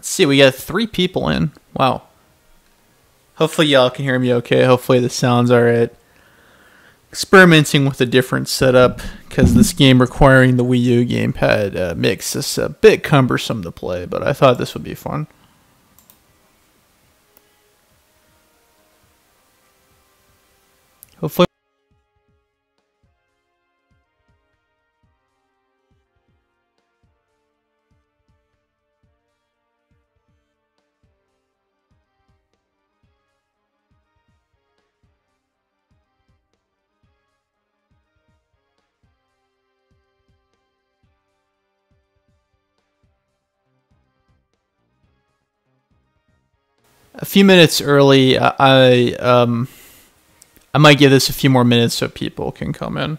Let's see, we got 3 people in. Wow. Hopefully y'all can hear me okay. Hopefully the sound's alright. Experimenting with a different setup because this game requiring the Wii U gamepad makes this a bit cumbersome to play, but I thought this would be fun. Hopefully. A few minutes early. I might give this a few more minutes so people can come in.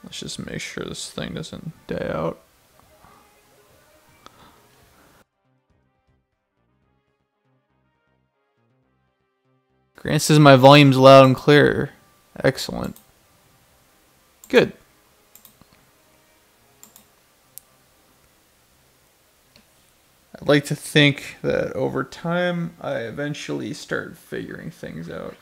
Let's just make sure this thing doesn't die out. Grant says my volume's loud and clear. Excellent. Good. I'd like to think that over time, I eventually start figuring things out.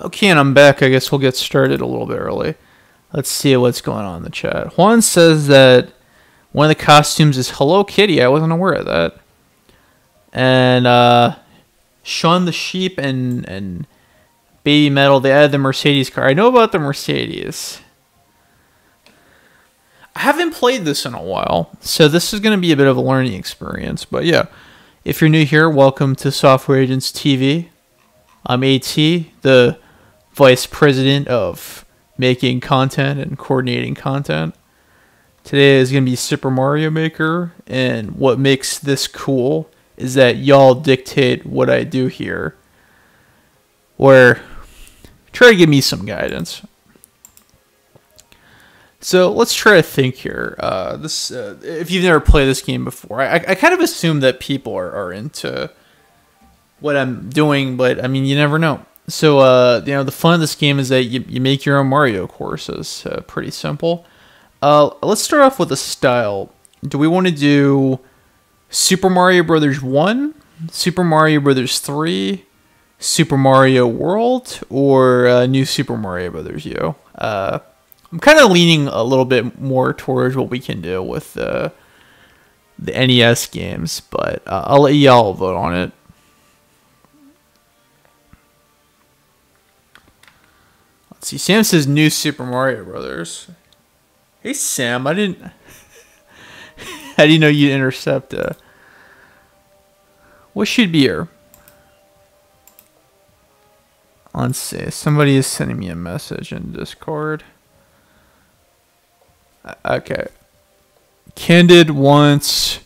Okay, and I'm back. I guess we'll get started a little bit early. Let's see what's going on in the chat. Juan says that one of the costumes is Hello Kitty. I wasn't aware of that. And Shaun the Sheep and Baby Metal, they added the Mercedes car. I know about the Mercedes. I haven't played this in a while, so this is going to be a bit of a learning experience. But yeah, if you're new here, welcome to Software Agents TV. I'm AT, the Vice President of making content and coordinating content. Today is going to be Super Mario Maker, and what makes this cool is that y'all dictate what I do here, or try to give me some guidance. So let's try to think here. If you've never played this game before, I kind of assume that people are into what I'm doing, but I mean, you never know. So, the fun of this game is that you make your own Mario courses. Pretty simple. Let's start off with a style. Do we want to do Super Mario Brothers 1, Super Mario Brothers 3, Super Mario World, or New Super Mario Brothers U? I'm kind of leaning a little bit more towards what we can do with the NES games, but I'll let y'all vote on it. Let's see. Sam says New Super Mario Brothers. Hey Sam, I didn't. How do you know you'd intercept? What's your beer? Let's see. Somebody is sending me a message in Discord. Okay. Candid wants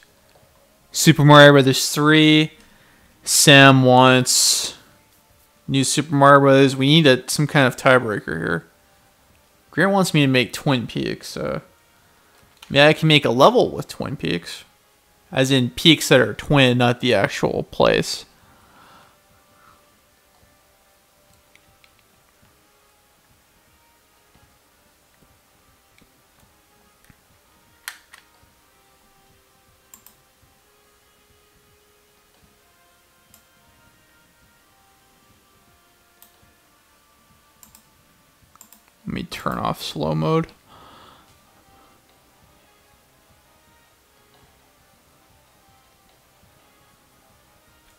Super Mario Brothers 3. Sam wants New Super Mario Brothers. We need some kind of tiebreaker here. Grant wants me to make Twin Peaks. Yeah, I can make a level with Twin Peaks. As in peaks that are twin, not the actual place. Let me turn off slow mode.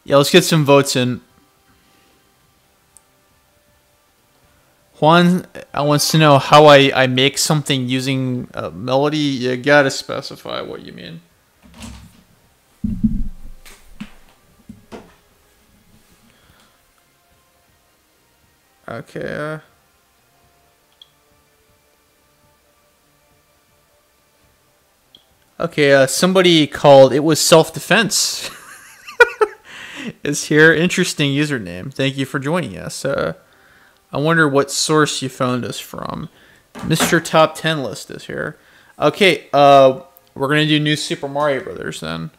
Yeah, let's get some votes in. Juan wants to know how I make something using a melody. You gotta specify what you mean. Okay. Okay, somebody called It Was Self-Defense. Is here. Interesting username. Thank you for joining us. I wonder what source you found us from. Mr. Top 10 list is here. Okay, we're going to do New Super Mario Brothers then.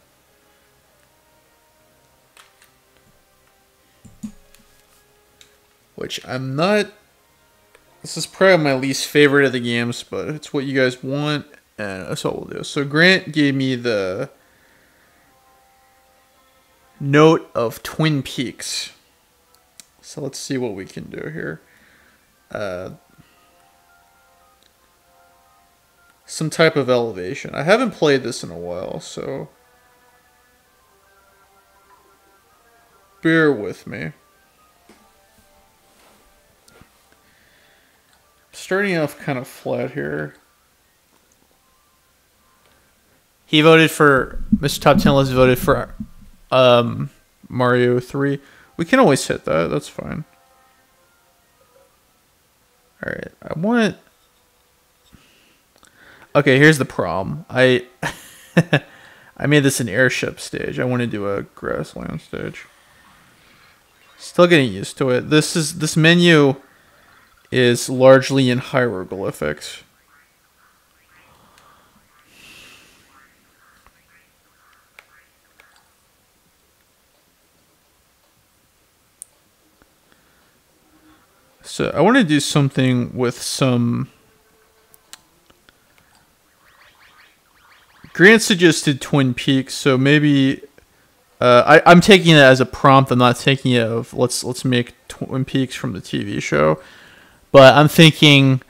Which I'm not... This is probably my least favorite of the games, but it's what you guys want, and that's what we'll do. So Grant gave me the note of Twin Peaks. So let's see what we can do here. Some type of elevation. I haven't played this in a while, so bear with me. Starting off kind of flat here. He voted for... Mr. Top 10 List voted for Mario 3. We can always hit that. That's fine. Alright. I want... Okay, here's the problem. I made this an airship stage. I want to do a grassland stage. Still getting used to it. This menu is largely in hieroglyphics. So I want to do something with some... Grant suggested Twin Peaks, so maybe I'm taking it as a prompt. I'm not taking it of let's make Twin Peaks from the TV show. But I'm thinking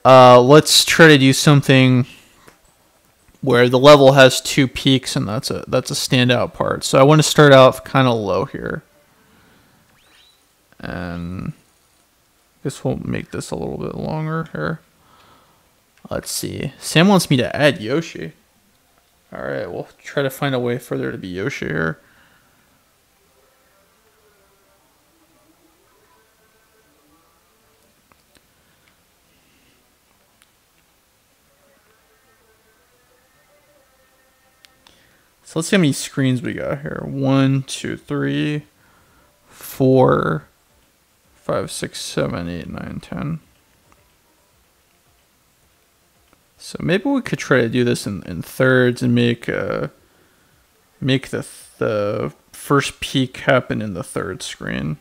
let's try to do something where the level has 2 peaks, and that's a standout part. So I want to start out kind of low here. And I guess we'll make this a little bit longer here. Let's see. Sam wants me to add Yoshi. Alright, we'll try to find a way for there to be Yoshi here. So let's see how many screens we got here. 1, 2, 3, 4, 5, 6, 7, 8, 9, 10. So maybe we could try to do this in thirds and make the first peak happen in the third screen.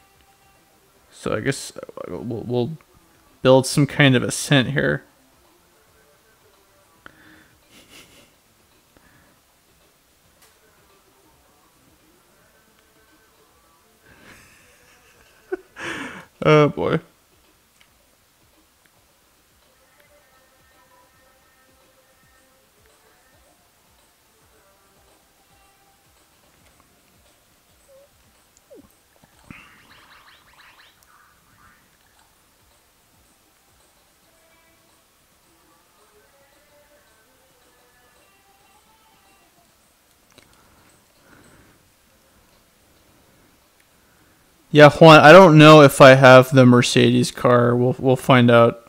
So I guess we'll build some kind of ascent here. Oh boy. Yeah, Juan, I don't know if I have the Mercedes car. We'll find out.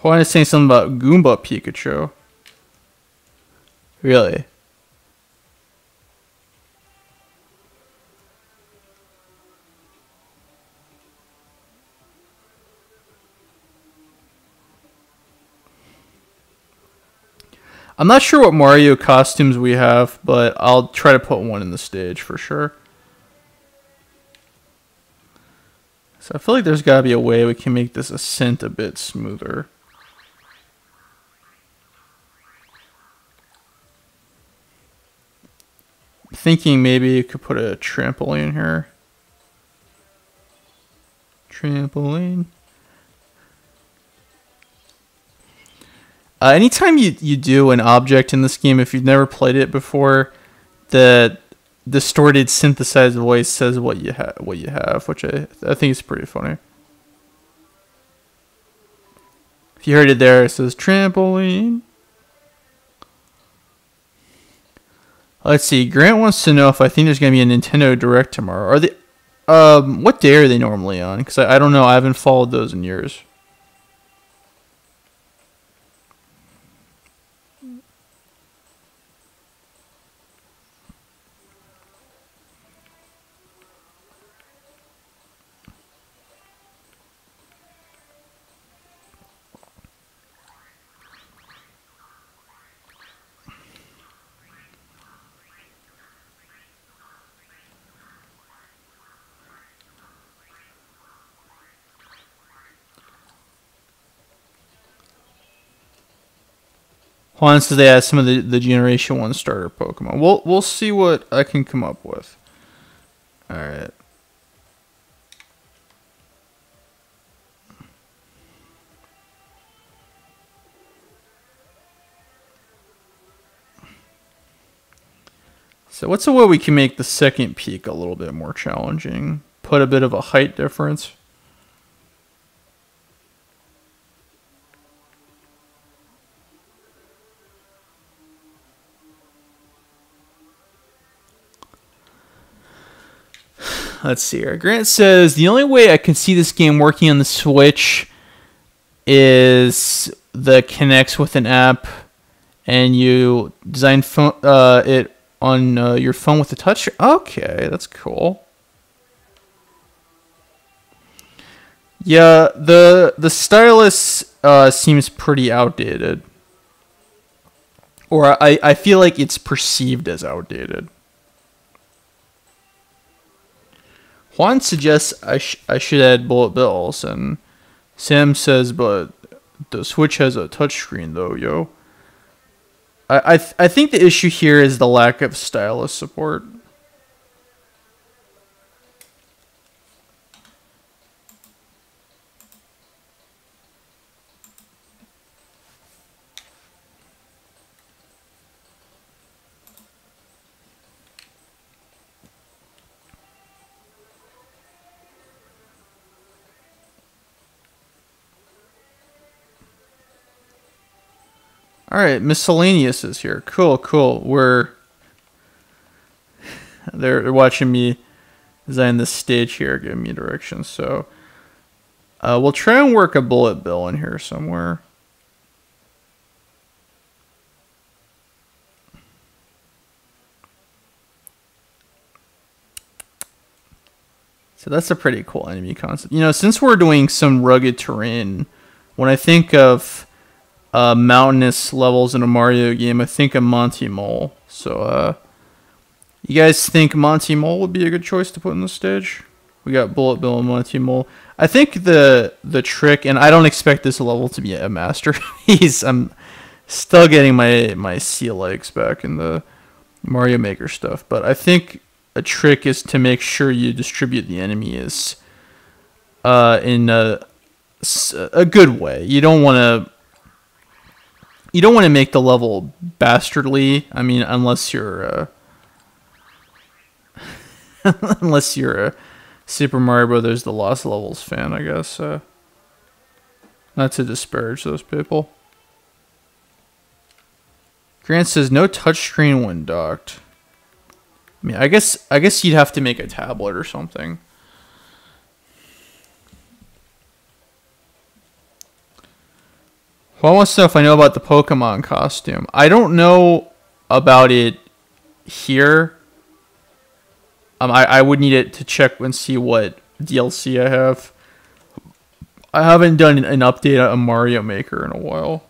Juan is saying something about Goomba Pikachu. Really? I'm not sure what Mario costumes we have, but I'll try to put one in the stage for sure. So I feel like there's got to be a way we can make this ascent a bit smoother. Thinking maybe you could put a trampoline here. Trampoline. Anytime you do an object in this game, if you've never played it before, the distorted synthesized voice says what you have, which I think is pretty funny. If you heard it there, it says trampoline. Let's see. Grant wants to know if I think there's gonna be a Nintendo Direct tomorrow. Are they? What day are they normally on? Because I don't know. I haven't followed those in years. Juan says they add some of the Generation 1 starter Pokemon. We'll see what I can come up with. Alright. So what's a way we can make the second peak a little bit more challenging? Put a bit of a height difference. Let's see here. Grant says, the only way I can see this game working on the Switch is the connects with an app and you design it on your phone with a touch. Okay, that's cool. Yeah, the stylus seems pretty outdated. Or I feel like it's perceived as outdated. Juan suggests I should add bullet bills, and Sam says, but the Switch has a touchscreen though, yo. I think the issue here is the lack of stylus support. Alright, miscellaneous is here. Cool. They're watching me design this stage here, giving me directions. So we'll try and work a bullet bill in here somewhere. So that's a pretty cool enemy concept. You know, since we're doing some rugged terrain, when I think of mountainous levels in a Mario game, I think of Monty Mole. So you guys think Monty Mole would be a good choice to put in the stage? We got Bullet Bill and Monty Mole. I think the trick, and I don't expect this level to be a masterpiece. I'm still getting my sea legs back in the Mario Maker stuff, but I think a trick is to make sure you distribute the enemies in a good way. You don't want to make the level bastardly. I mean, unless you're unless you're a Super Mario Brothers: The Lost Levels fan, I guess. Not to disparage those people. Grant says no touchscreen when docked. I mean, I guess you'd have to make a tablet or something. Well, I want to know if I know about the Pokemon costume. I don't know about it here. I would need it to check and see what DLC I have. I haven't done an update on Mario Maker in a while.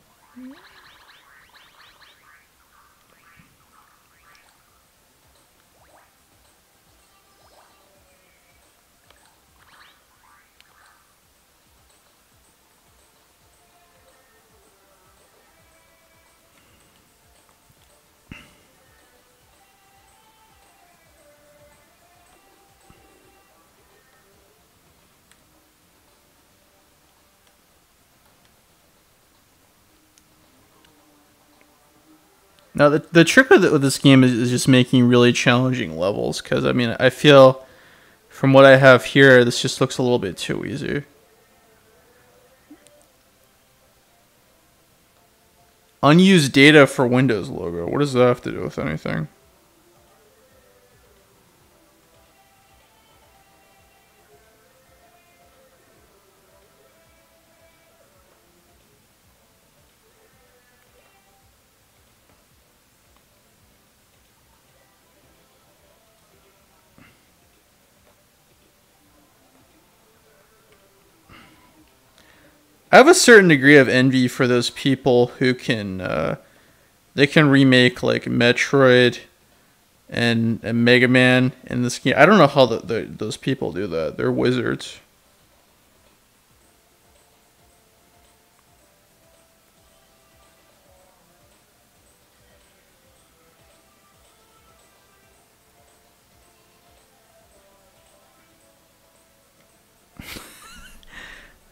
Now, the trick with this game is just making really challenging levels, because, I mean, I feel, from what I have here, this just looks a little bit too easy. Unused data for Windows logo. What does that have to do with anything? I have a certain degree of envy for those people who can, they can remake like Metroid and Mega Man in this game. I don't know how those people do that. They're wizards.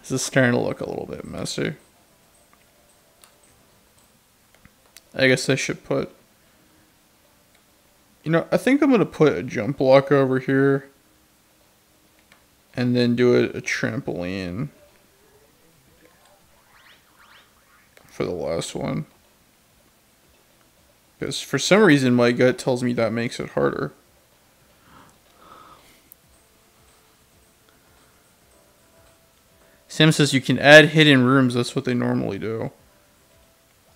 This is starting to look a little bit messy. I guess I should put... You know, I think I'm going to put a jump block over here. And then do a trampoline. For the last one. Because for some reason my gut tells me that makes it harder. Sam says you can add hidden rooms. That's what they normally do.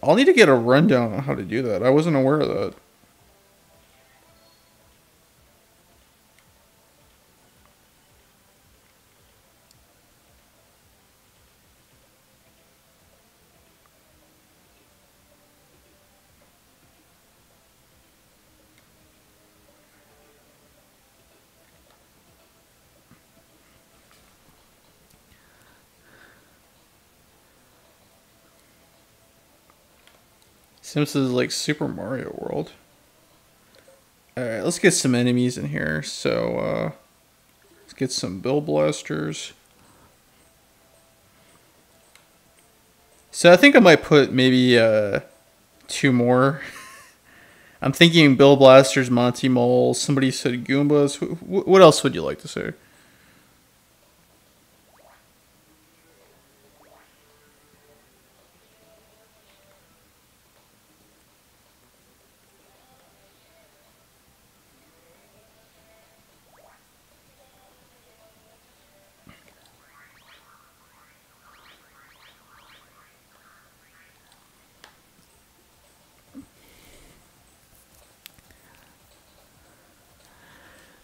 I'll need to get a rundown on how to do that. I wasn't aware of that. This is like Super Mario World. Alright, let's get some enemies in here. So, let's get some Bill Blasters. So I think I might put maybe 2 more. I'm thinking Bill Blasters, Monty Mole. Somebody said Goombas. What else would you like to say?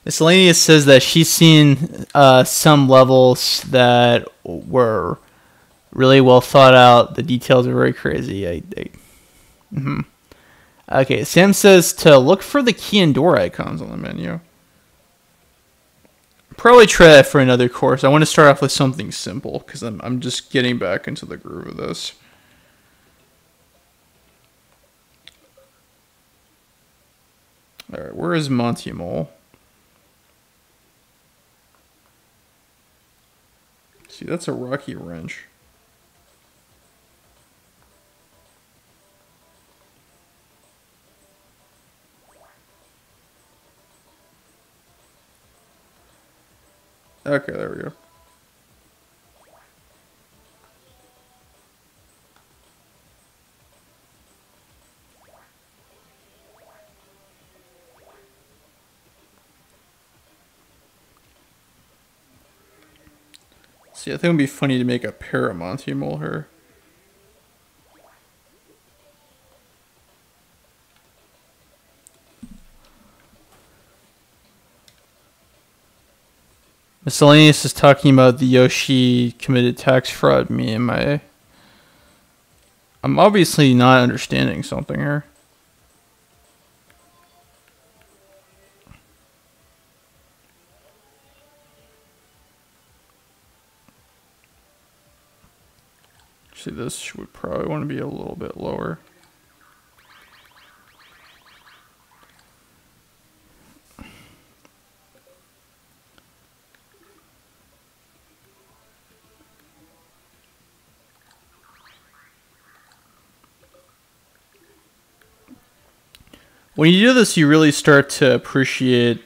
Miscellaneous says that she's seen some levels that were really well thought out. The details are very crazy. Okay, Sam says to look for the key and door icons on the menu. Probably try that for another course. I want to start off with something simple because I'm just getting back into the groove of this. All right, where is Monty Mole? See, that's a rocky wrench. Okay, there we go. See, I think it would be funny to make a Paramonte mole here. Miscellaneous is talking about the Yoshi committed tax fraud meme. I'm obviously not understanding something here. See, this would probably want to be a little bit lower. When you do this, you really start to appreciate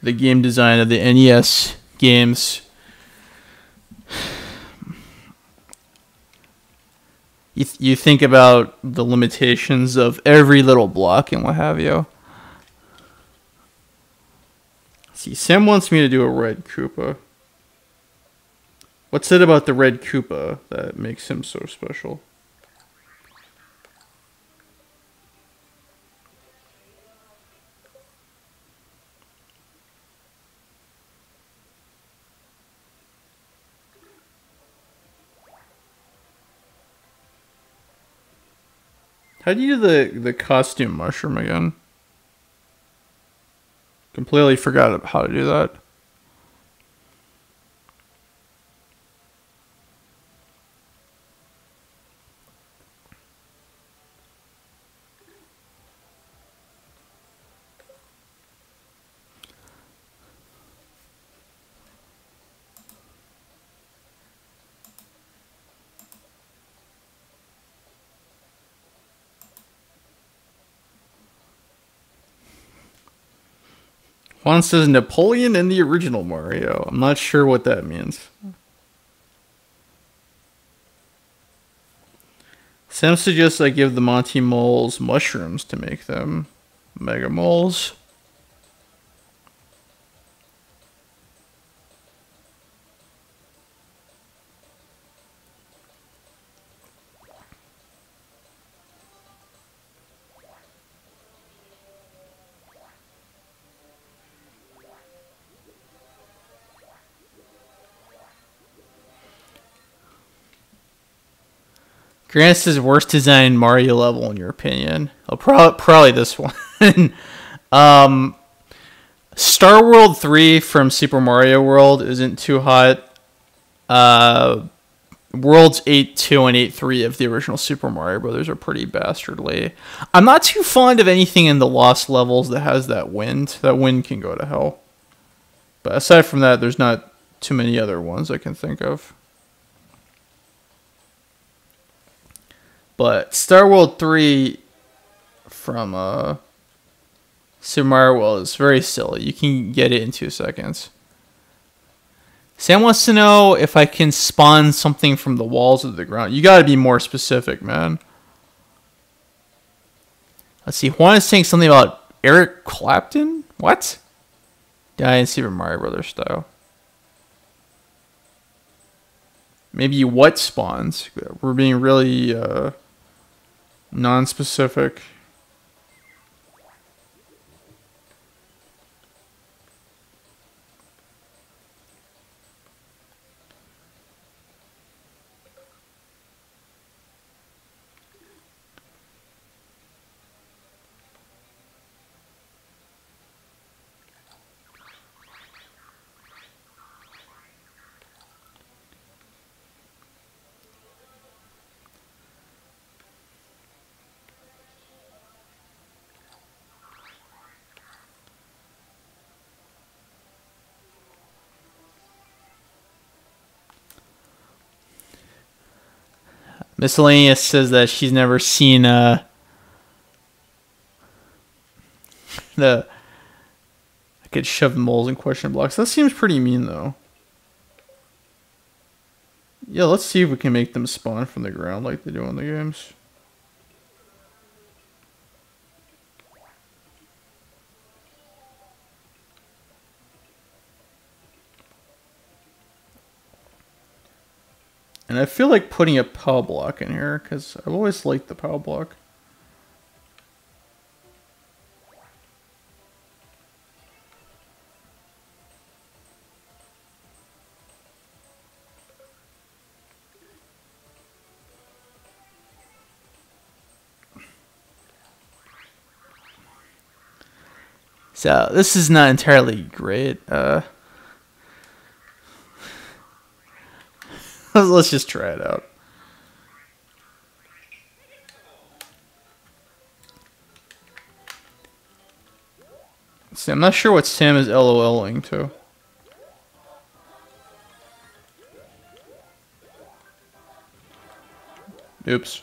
the game design of the NES games. You think about the limitations of every little block and what have you. See, Sam wants me to do a red Koopa. What's it about the red Koopa that makes him so special? How do you do the costume mushroom again? Completely forgot how to do that. Juan says Napoleon in the original Mario. I'm not sure what that means. Sam suggests I give the Monty moles mushrooms to make them mega moles. Grant's is worst designed Mario level in your opinion? Oh, probably this one. Star World 3 from Super Mario World isn't too hot. Worlds 8-2 and 8-3 of the original Super Mario Brothers are pretty bastardly. I'm not too fond of anything in the Lost levels that has that wind. That wind can go to hell. But aside from that, there's not too many other ones I can think of. But Star World 3 from Super Mario World is very silly. You can get it in 2 seconds. Sam wants to know if I can spawn something from the walls of the ground. You gotta be more specific, man. Let's see. Juan is saying something about Eric Clapton? What? Yeah, in Super Mario Brothers style. Maybe what spawns? We're being really non-specific. Miscellaneous says that she's never seen the I could shove moles in question blocks. That seems pretty mean though. Yeah, let's see if we can make them spawn from the ground like they do in the games. And I feel like putting a POW block in here because I've always liked the POW block. So this is not entirely great. Let's just try it out. See, I'm not sure what Sam is LOLing to. Oops.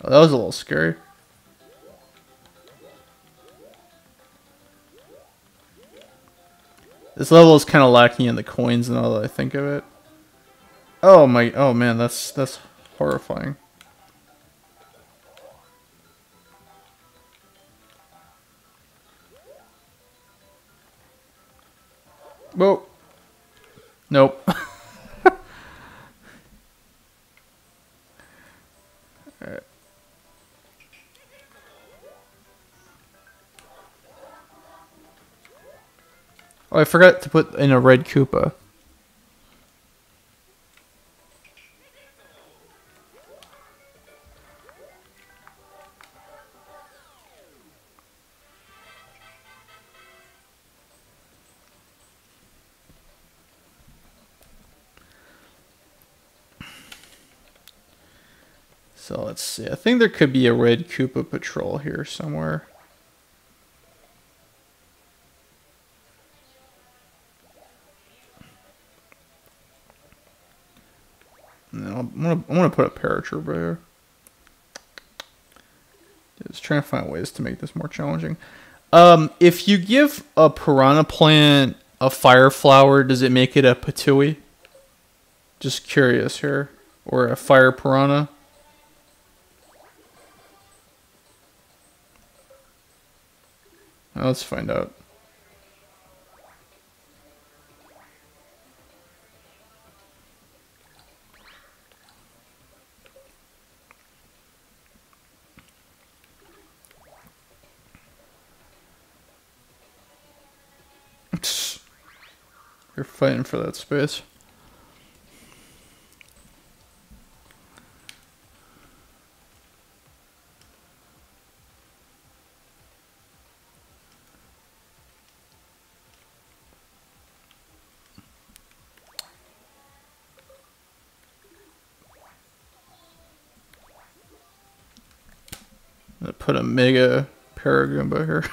Oh, that was a little scary. This level is kind of lacking in the coins now that I think of it. Oh man, that's horrifying. Whoa. Nope. Alright. Oh, I forgot to put in a red Koopa. So let's see. I think there could be a red Koopa patrol here somewhere. No, I'm gonna put a paratrooper here. Just trying to find ways to make this more challenging. If you give a piranha plant a fire flower, does it make it a patooey? Just curious here. Or a fire piranha. Let's find out. You're fighting for that space. I'm gonna put a mega Paragoomba here.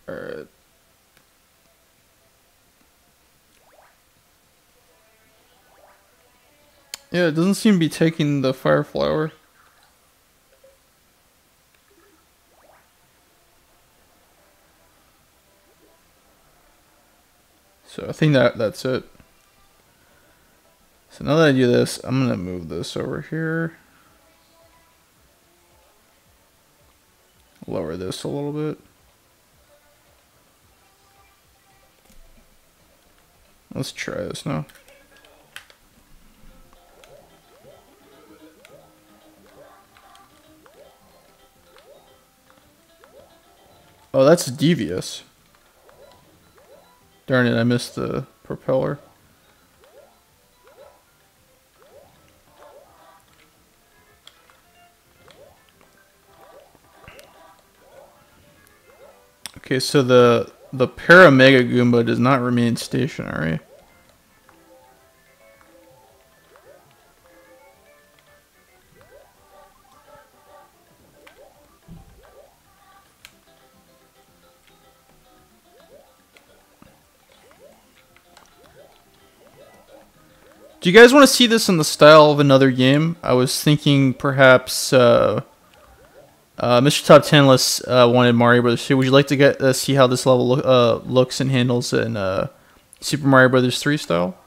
Alright. Yeah, it doesn't seem to be taking the fire flower. So I think that's it. So now that I do this, I'm gonna move this over here. Lower this a little bit. Let's try this now. Oh, that's devious. Darn it, I missed the propeller. Okay, so the Para Mega Goomba does not remain stationary. Do you guys want to see this in the style of another game? I was thinking perhaps Mr. Top 10 List wanted Mario Brothers 2. Would you like to get see how this level looks and handles in Super Mario Brothers 3 style?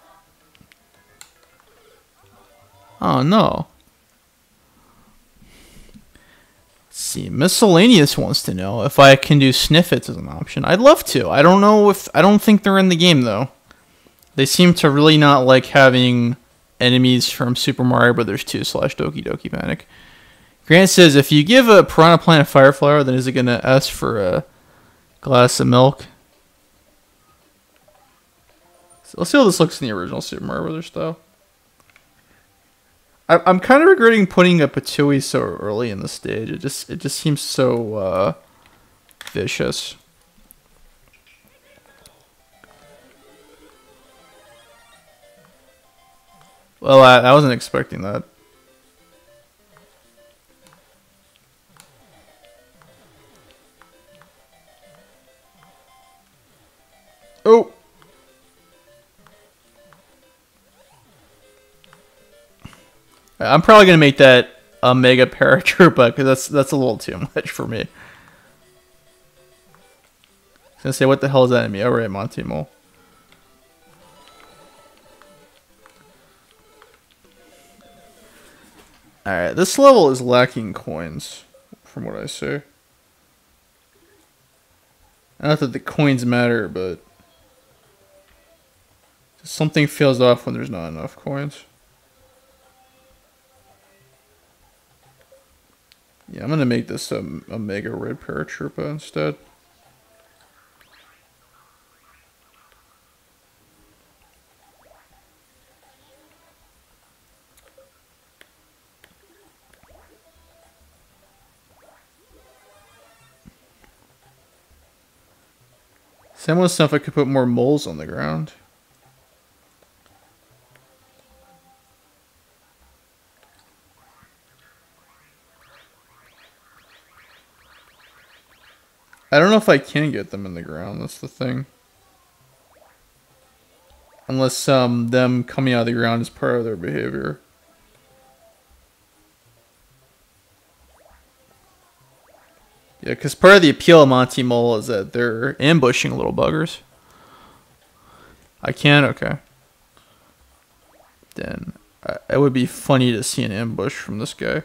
Oh no. Let's see, Miscellaneous wants to know if I can do sniffits as an option. I'd love to. I don't think they're in the game though. They seem to really not like having enemies from Super Mario Brothers 2 / Doki Doki Panic. Grant says, if you give a Piranha Plant a fire flower, then is it going to ask for a glass of milk? So let's see how this looks in the original Super Mario Brothers style. I'm kind of regretting putting a Patooey so early in the stage. It just seems so vicious. Well, I wasn't expecting that. Oh! I'm probably gonna make that a Mega Paratroopa because that's a little too much for me. I was gonna say, what the hell is that enemy? Oh right, Monty Mole. Alright, this level is lacking coins, from what I see. Not that the coins matter, but something feels off when there's not enough coins. Yeah, I'm gonna make this a Mega Red Paratroopa instead. Someone stuff I could put more moles on the ground. I don't know if I can get them in the ground, that's the thing. Unless them coming out of the ground is part of their behavior. Yeah, because part of the appeal of Monty Mole is that they're ambushing little buggers. I can? Okay. Then it would be funny to see an ambush from this guy.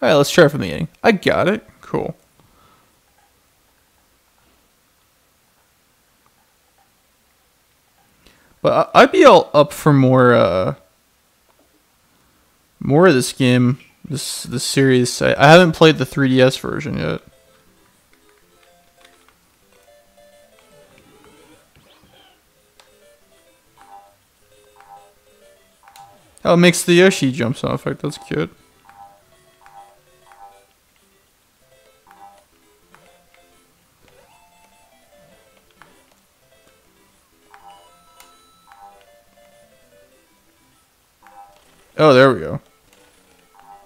Alright, let's try it from the beginning. I got it. Cool. But I'd be all up for more of this game, this series. I haven't played the 3DS version yet. Oh, it makes the Yoshi jump sound effect. That's cute. Oh, there we go.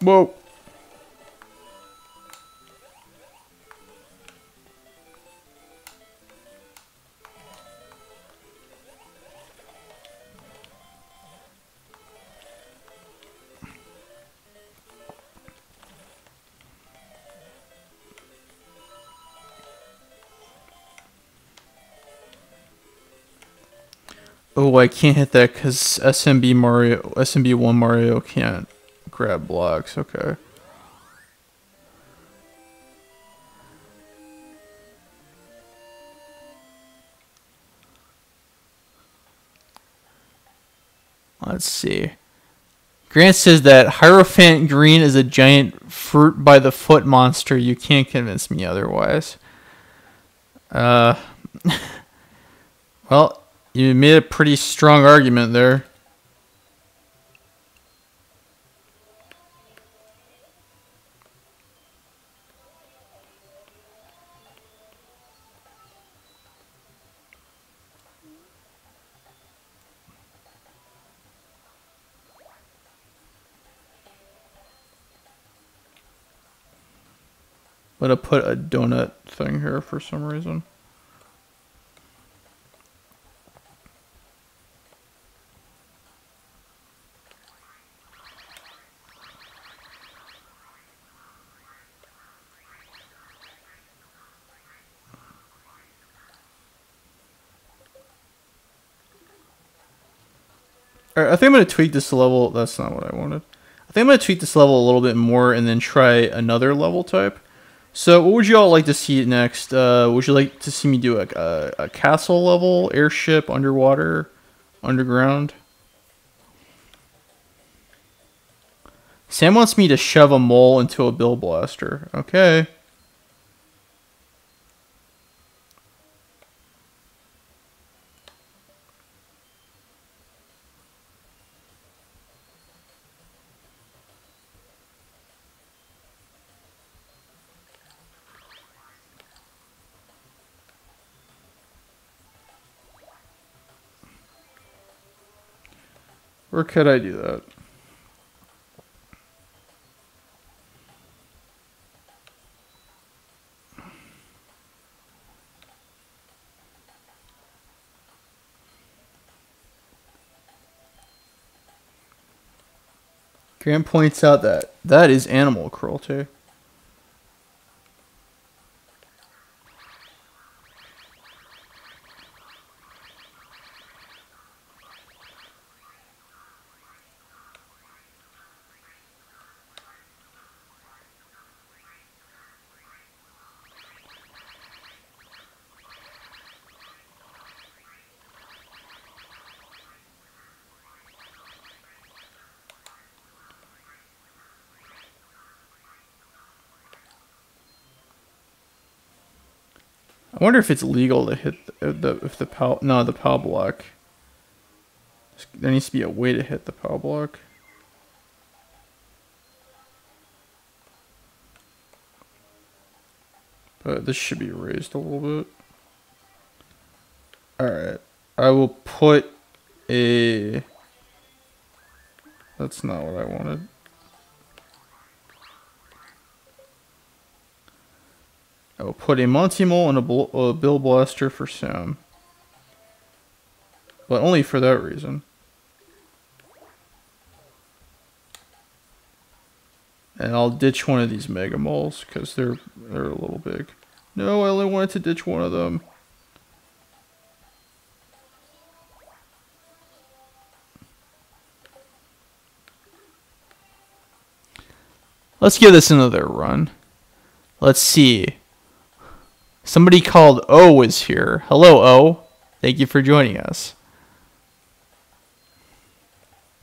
Whoa. Oh, I can't hit that because SMB1 Mario can't grab blocks. Okay. Let's see. Grant says that Hierophant Green is a giant fruit by the foot monster. You can't convince me otherwise. Well, you made a pretty strong argument there. I'm gonna put a donut thing here for some reason. Alright, I think I'm gonna tweak this level. That's not what I wanted. I think I'm gonna tweak this level a little bit more and then try another level type. So what would you all like to see next? Would you like to see me do a castle level, airship, underwater, underground? Sam wants me to shove a mole into a bill blaster. Okay. Where could I do that? Graham points out that that is animal cruelty. I wonder if it's legal to hit the POW block. There needs to be a way to hit the POW block. But this should be raised a little bit. Alright. I will put a... That's not what I wanted. I will put a Monty Mole and a Bill Blaster for Sam. But only for that reason. And I'll ditch one of these Mega Moles because they're a little big. No, I only wanted to ditch one of them. Let's give this another run. Let's see. Somebody called O is here. Hello, O. Thank you for joining us.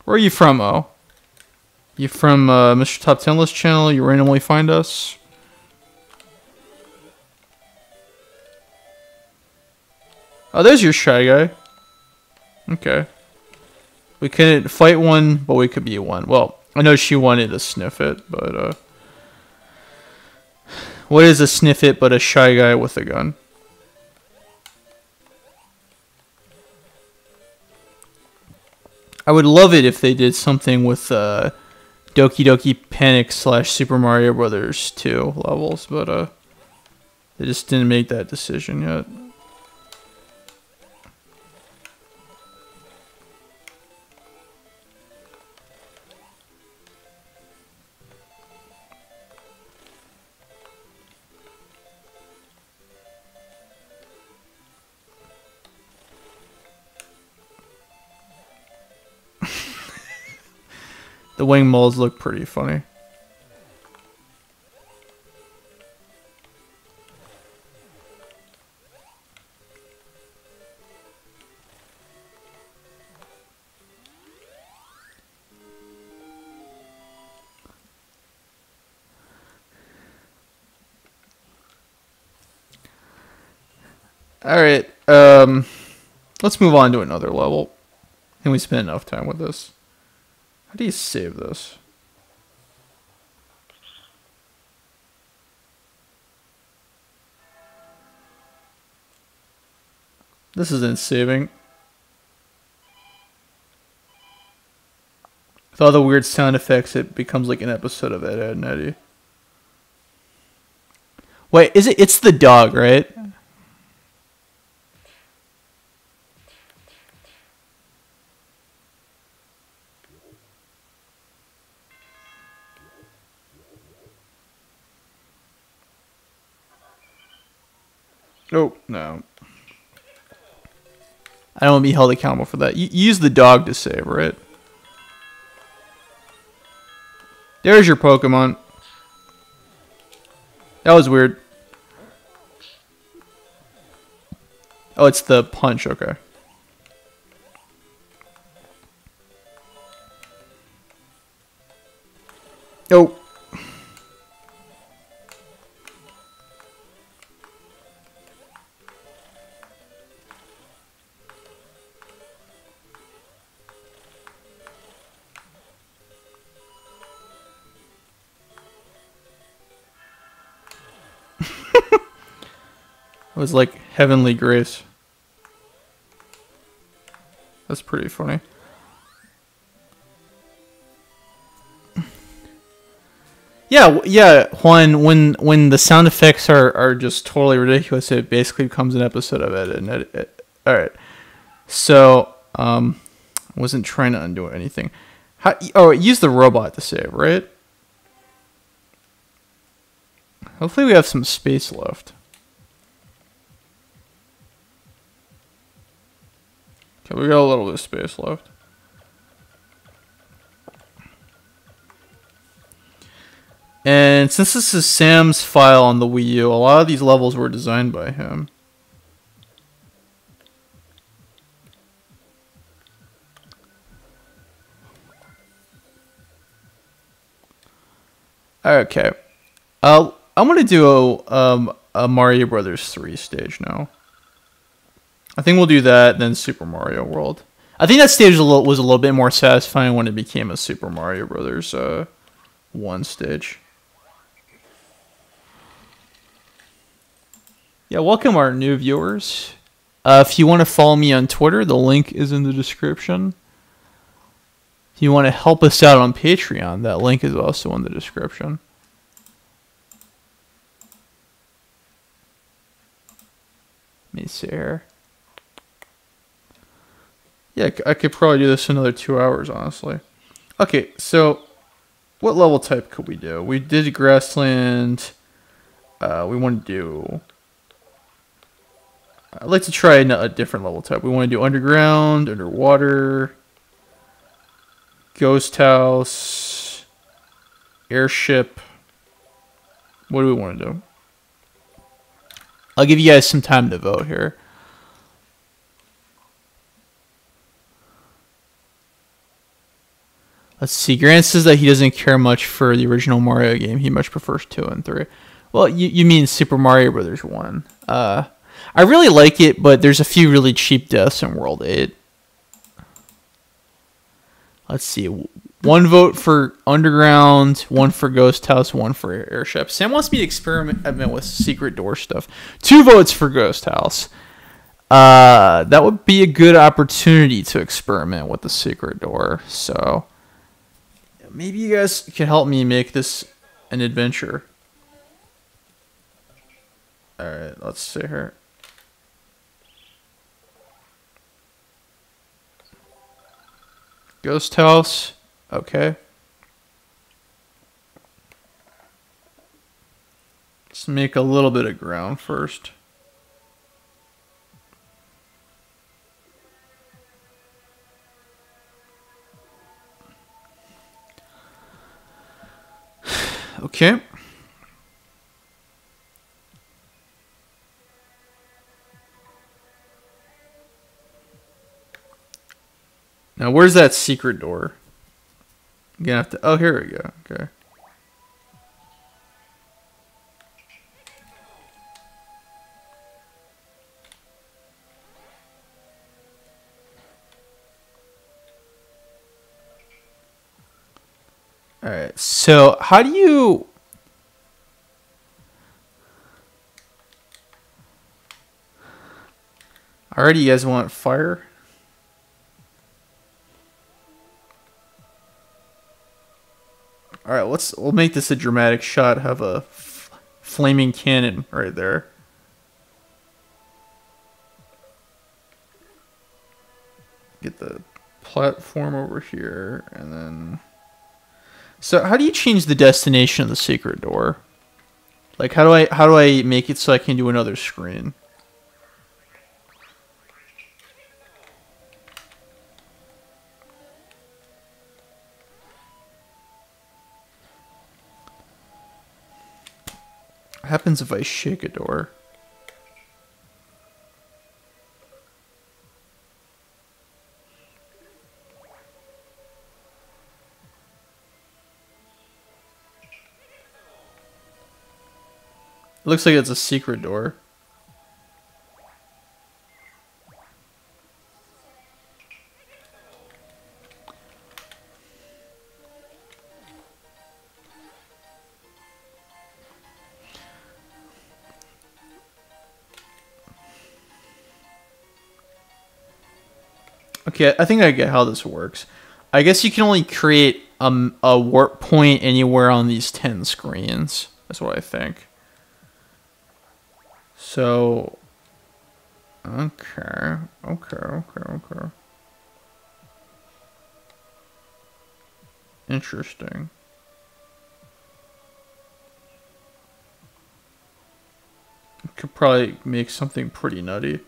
Where are you from, O? You from Mr. Top 10 List channel? You randomly find us? Oh, there's your Shy Guy. Okay. We couldn't fight one, but we could be one. Well, I know she wanted to sniff it, but what is a sniff it but a Shy Guy with a gun? I would love it if they did something with Doki Doki Panic / Super Mario Brothers 2 levels, but they just didn't make that decision yet. The wing moles look pretty funny. Alright, let's move on to another level. I think we spent enough time with this. How do you save this? This isn't saving. With all the weird sound effects, it becomes like an episode of Ed, Edd n Eddy. Wait, is it? It's the dog, right? Oh, no. I don't want to be held accountable for that. You use the dog to save, right? There's your Pokemon. That was weird. Oh, it's the punch. Okay. Oh. It was like Heavenly Grace. That's pretty funny. Yeah, yeah, Juan, when the sound effects are just totally ridiculous, it basically becomes an episode of it. And all right. So, I wasn't trying to undo anything. Use the robot to save, right? Hopefully we have some space left. Okay, we got a little bit of space left. And since this is Sam's file on the Wii U, a lot of these levels were designed by him. Okay. I'm gonna do a Mario Brothers 3 stage now. I think we'll do that, then Super Mario World. I think that stage was a little bit more satisfying when it became a Super Mario Brothers 1 stage. Yeah, welcome our new viewers. If you want to follow me on Twitter, the link is in the description. If you want to help us out on Patreon, that link is also in the description. Let me see here. Yeah, I could probably do this another 2 hours, honestly. Okay, so what level type could we do? We did Grassland. We want to do... I'd like to try a different level type. We want to do underground, underwater, ghost house, airship. What do we want to do? I'll give you guys some time to vote here. Let's see. Grant says that he doesn't care much for the original Mario game. He much prefers 2 and 3. Well, you mean Super Mario Brothers 1. I really like it, but there's a few really cheap deaths in World 8. Let's see. 1 vote for Underground, 1 for Ghost House, 1 for Airship. Sam wants me to experiment with secret door stuff. 2 votes for Ghost House. That would be a good opportunity to experiment with the secret door. So maybe you guys can help me make this an adventure. Alright, let's see here. Ghost House. Okay. Let's make a little bit of ground first. Okay. Now, where's that secret door? I'm gonna have to... Oh, here we go. Okay. Alright, so how do you... Already, you guys want fire? Alright, we'll make this a dramatic shot. Have a flaming cannon right there. Get the platform over here, and then... So how do you change the destination of the secret door? Like, how do I make it so I can do another screen? What happens if I shake a door? It looks like it's a secret door. Okay, I think I get how this works. I guess you can only create a warp point anywhere on these 10 screens. That's what I think. So, okay. Interesting. Could probably make something pretty nutty.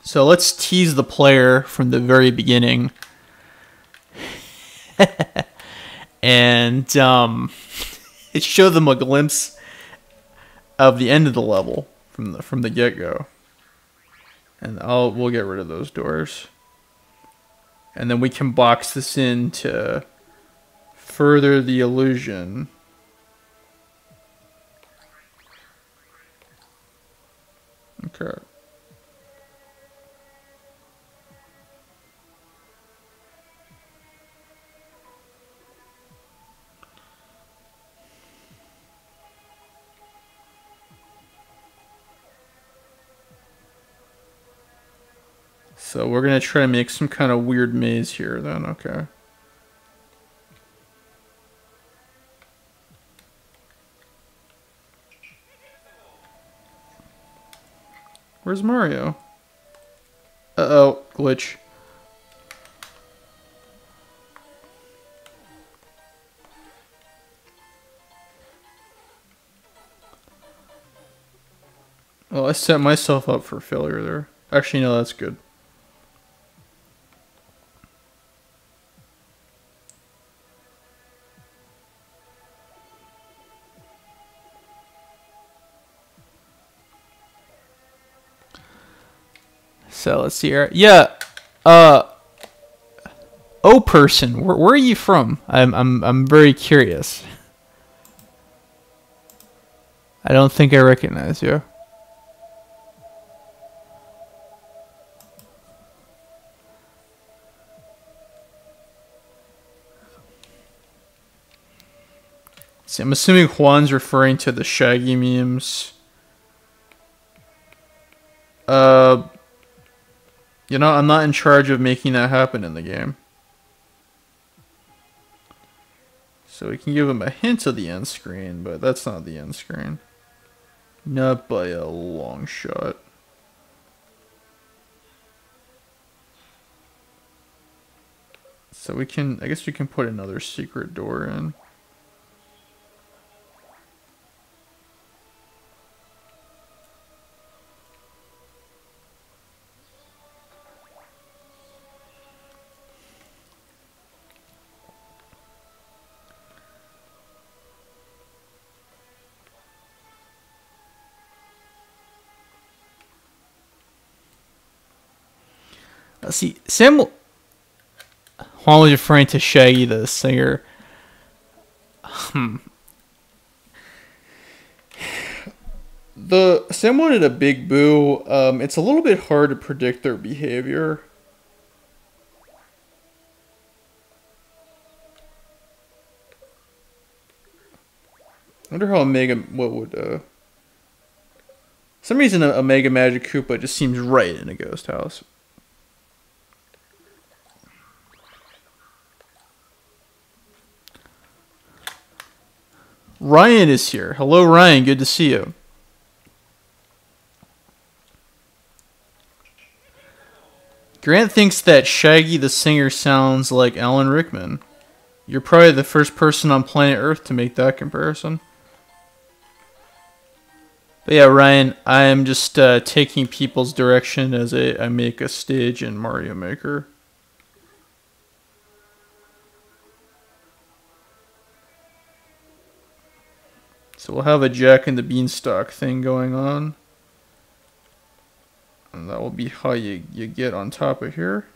So let's tease the player from the very beginning. And show them a glimpse of the end of the level from the get-go. And we'll get rid of those doors. And then we can box this in to further the illusion. Okay. So we're going to try to make some kind of weird maze here then, okay. Where's Mario? Uh-oh, glitch. Well, I set myself up for failure there. Actually, no, that's good. So let's see here. Yeah. Oh, person, where are you from? I'm very curious. I don't think I recognize you. See, I'm assuming Juan's referring to the Shaggy memes. You know, I'm not in charge of making that happen in the game. So we can give him a hint of the end screen, but that's not the end screen. Not by a long shot. So we can, I guess we can put another secret door in. See, Juan was referring to Shaggy the singer. Sam wanted a Big Boo. It's a little bit hard to predict their behavior. I wonder how what would, some reason a Mega Magic Koopa just seems right in a ghost house. Ryan is here. Hello, Ryan. Good to see you. Grant thinks that Shaggy the singer sounds like Alan Rickman. You're probably the first person on planet Earth to make that comparison. But yeah, Ryan, I am just taking people's direction as I make a stage in Mario Maker. So we'll have a Jack and the Beanstalk thing going on. And that will be how you get on top of here.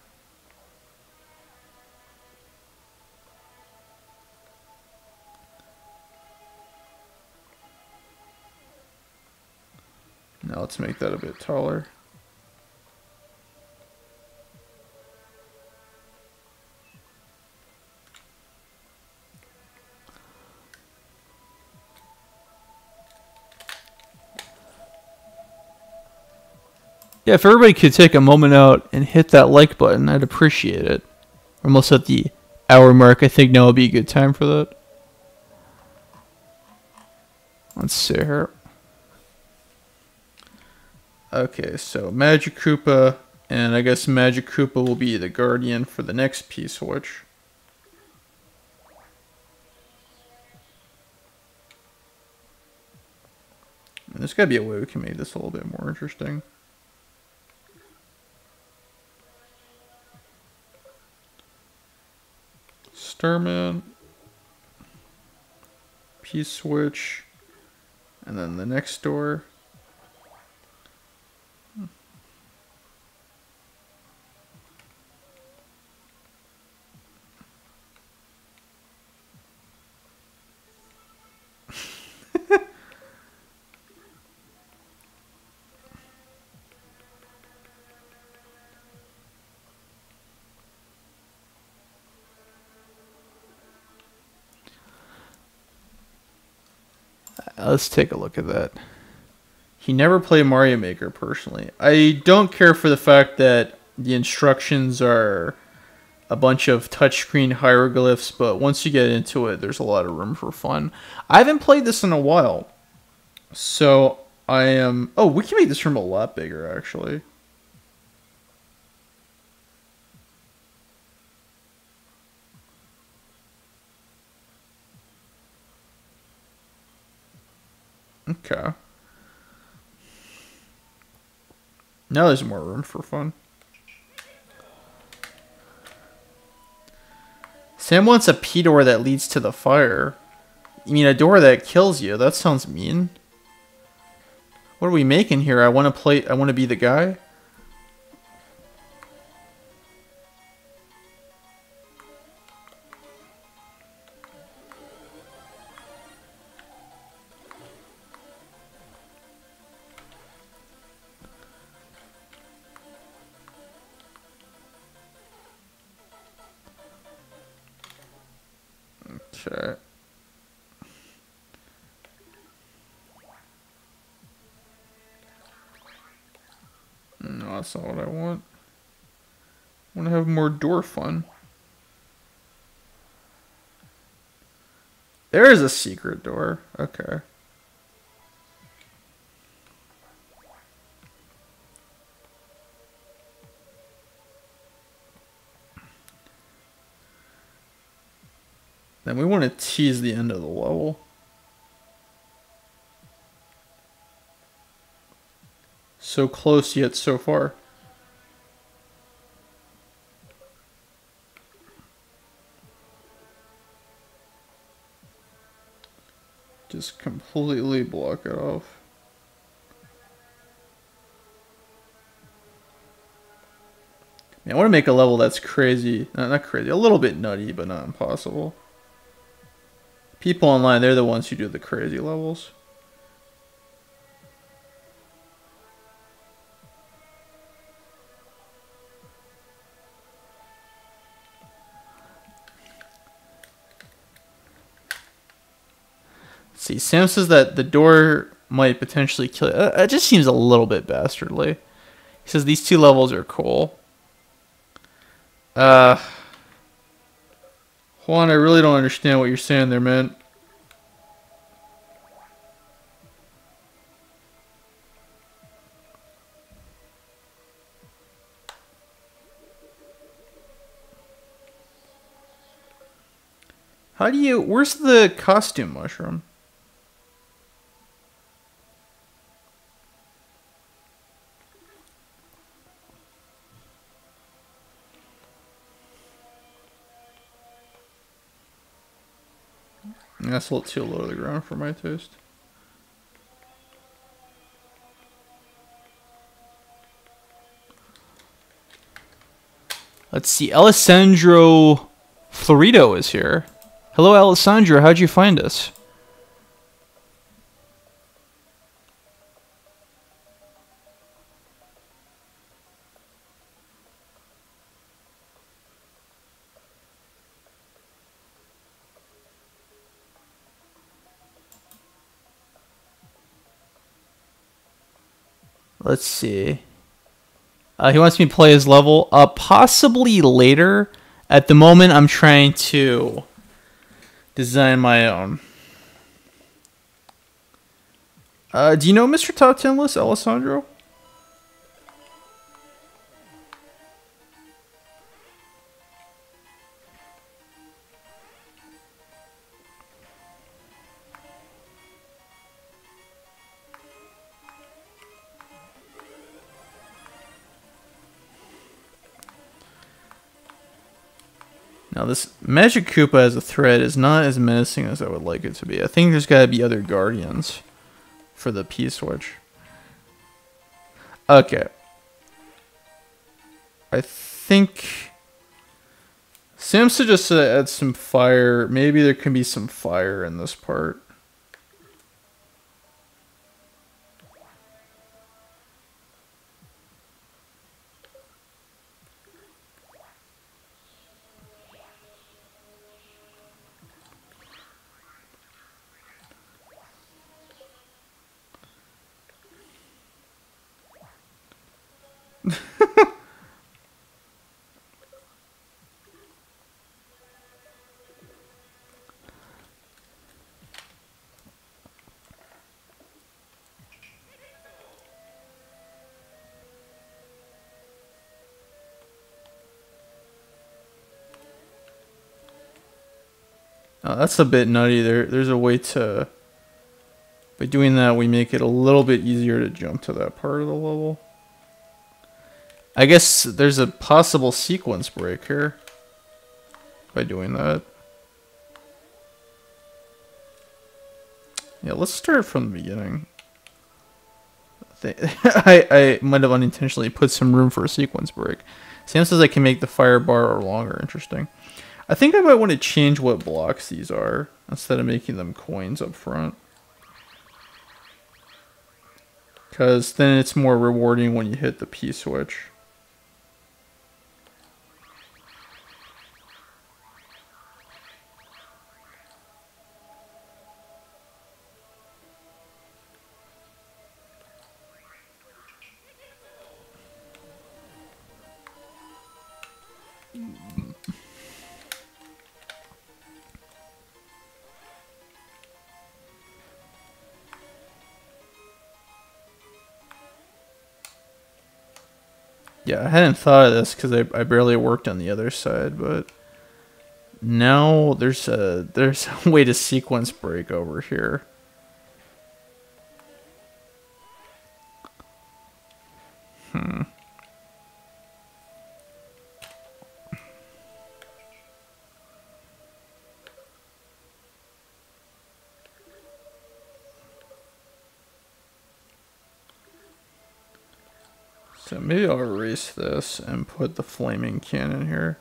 Now let's make that a bit taller. Yeah, if everybody could take a moment out and hit that like button, I'd appreciate it. We're almost at the hour mark. I think now would be a good time for that. Let's see here. Okay, so Magic Koopa, and I guess Magic Koopa will be the guardian for the next P-Switch. And there's gotta be a way we can make this a little bit more interesting. Starman, P-Switch, and then the next door. Let's take a look at that. He never played Mario Maker personally. I don't care for the fact that the instructions are a bunch of touchscreen hieroglyphs, but once you get into it, there's a lot of room for fun. I haven't played this in a while, so I am... Oh, we can make this room a lot bigger, actually. Okay. Now there's more room for fun. Sam wants a P-door that leads to the fire. You mean a door that kills you? That sounds mean. What are we making here? I want to be the guy? Okay. No, that's not what I want. I want to have more door fun. There is a secret door. Okay. Then we want to tease the end of the level. So close yet so far. Just completely block it off. Man, I want to make a level that's crazy. Not crazy, a little bit nutty, but not impossible. People online, they're the ones who do the crazy levels. Let's see, Sam says that the door might potentially kill you. It just seems a little bit bastardly. He says these two levels are cool. Juan, I really don't understand what you're saying there, man. How do you... Where's the costume mushroom? That's a little too low to the ground for my taste. Let's see. Alessandro Florido is here. Hello, Alessandro. How'd you find us? Let's see. He wants me to play his level. Possibly later. At the moment, I'm trying to design my own. Do you know Mr. Top 10 List, Alessandro? Now this Magic Koopa as a threat is not as menacing as I would like it to be. I think there's got to be other guardians for the P-switch. Okay. I think Sam suggested I add some fire. Maybe there can be some fire in this part. Oh, that's a bit nutty. There's a way to... By doing that, we make it a little bit easier to jump to that part of the level. I guess there's a possible sequence break here by doing that. Yeah, let's start from the beginning. I might have unintentionally put some room for a sequence break. Sam says I can make the fire bar longer. Interesting. I think I might want to change what blocks these are instead of making them coins up front. Because then it's more rewarding when you hit the P-switch. Yeah, I hadn't thought of this because I barely worked on the other side, but now there's a way to sequence break over here. So maybe I'll erase this and put the flaming cannon here.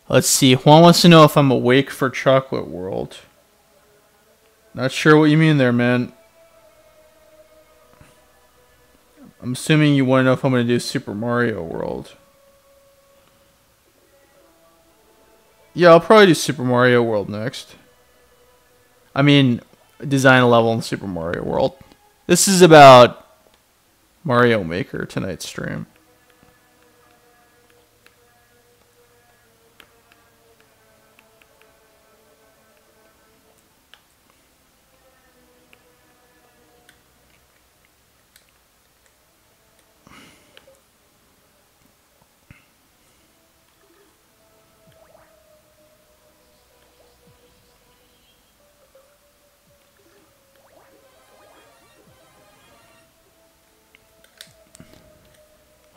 Let's see. Juan wants to know if I'm awake for Chocolate World. Not sure what you mean there, man. I'm assuming you want to know if I'm going to do Super Mario World. Yeah, I'll probably do Super Mario World next. I mean, design a level in Super Mario World. This is about Mario Maker, tonight's stream.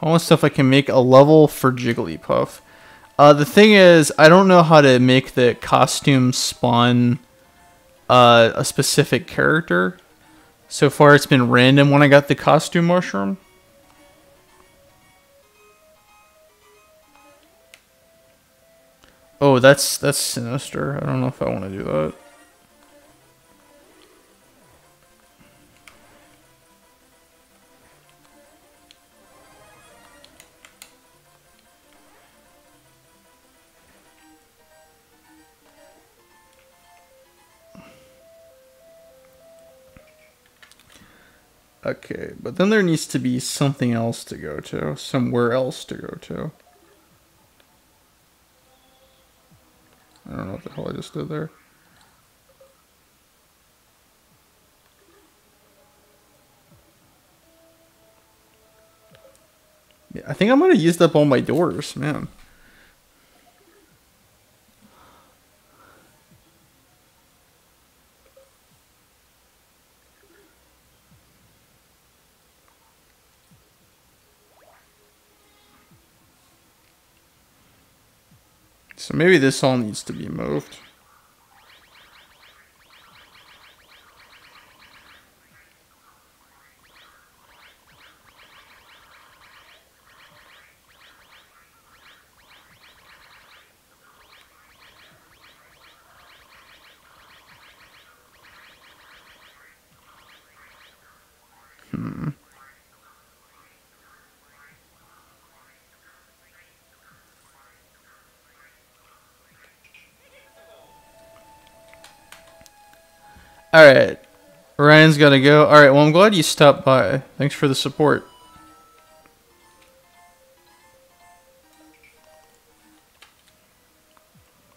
Almost stuff I can make a level for Jigglypuff. The thing is, I don't know how to make the costume spawn a specific character. So far, it's been random when I got the costume mushroom. Oh, that's sinister. I don't know if I want to do that. Okay, but then there needs to be something else to go to. Somewhere else to go to. I don't know what the hell I just did there. Yeah, I think I might have used up all my doors, man. So maybe this all needs to be moved. Alright. Ryan's gotta go. Alright, well, I'm glad you stopped by. Thanks for the support.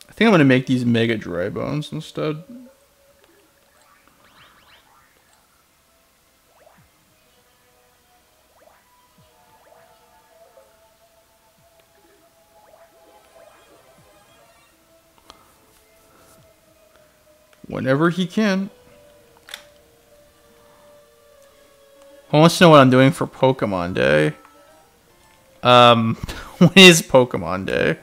I think I'm gonna make these mega dry bones instead. Whenever he can. Who wants to know what I'm doing for Pokemon Day? When is Pokemon Day?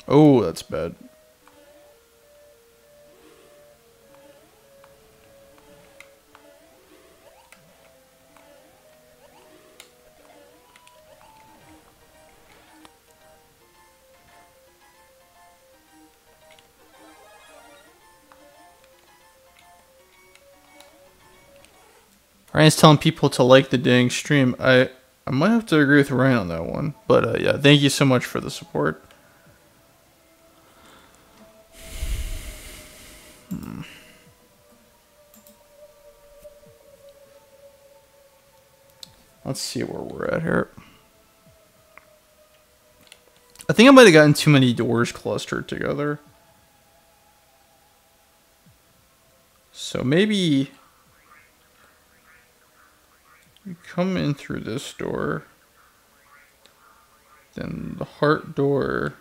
Oh, that's bad. Ryan's telling people to like the dang stream. I might have to agree with Ryan on that one. But yeah, thank you so much for the support. Let's see where we're at here. I think I might have gotten too many doors clustered together. So maybe you come in through this door. Then the heart door.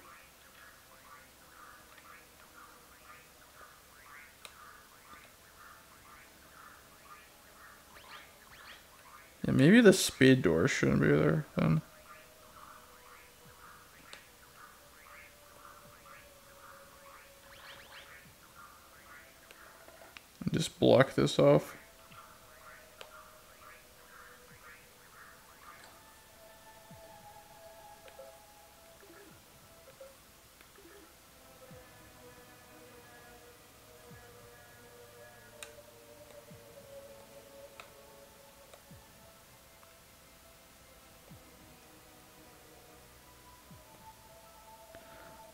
Yeah, maybe the speed door shouldn't be there then. Just block this off.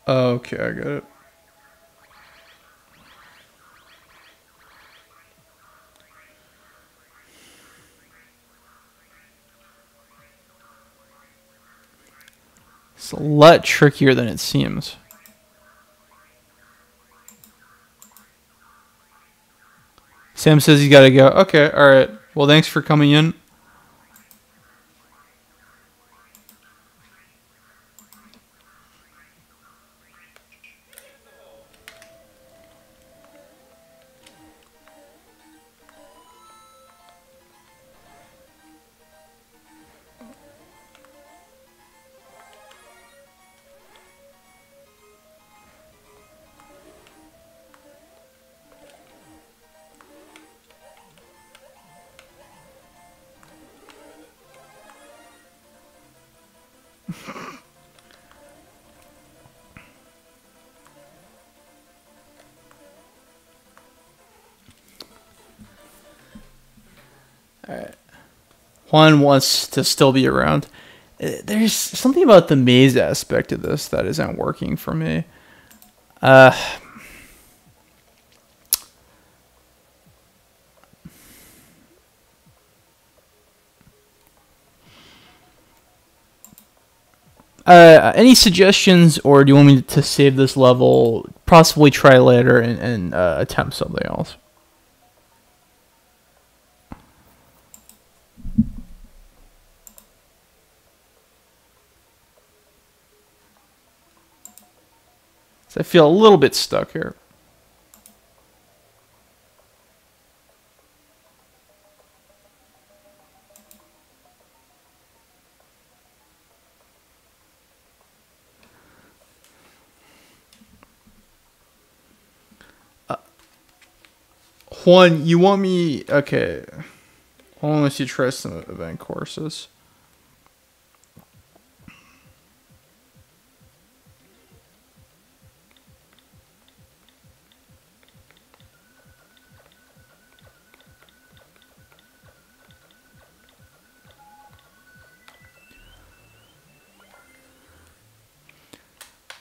Okay, I got it. It's a lot trickier than it seems. Sam says he's got to go. Okay, alright. Well, thanks for coming in. Juan wants to still be around. There's something about the maze aspect of this that isn't working for me. Any suggestions, or do you want me to save this level, possibly try later, and attempt something else? So I feel a little bit stuck here. Juan, you want me... Okay. Hold on, let's see, try some event courses.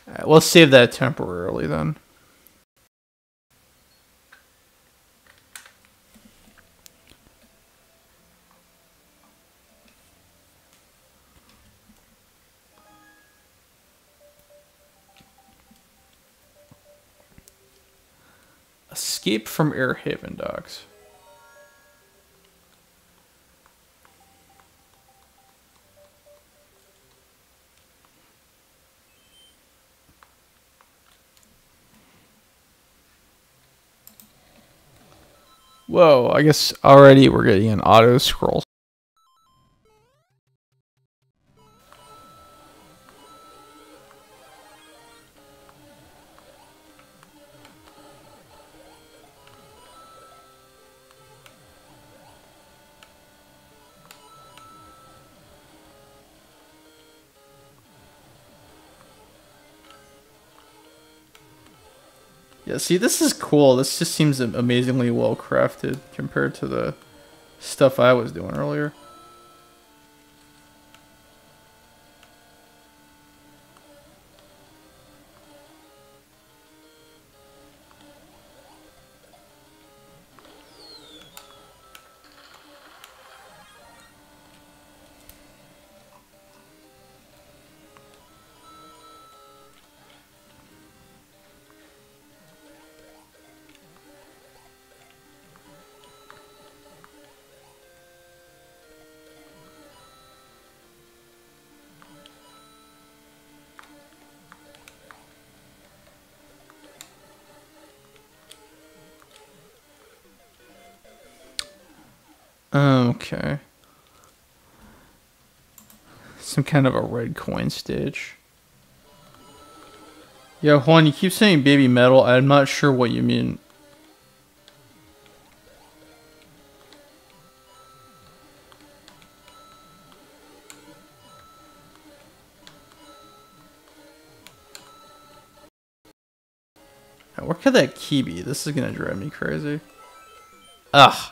Alright, we'll save that temporarily then. Escape from Airhaven docks. Whoa, I guess already we're getting an auto scroll. Yeah, see, this is cool. This just seems amazingly well crafted compared to the stuff I was doing earlier. Okay. Some kind of a red coin stage. Yeah, Juan, you keep saying baby metal. I'm not sure what you mean. Where could that key be? This is gonna drive me crazy. Ugh.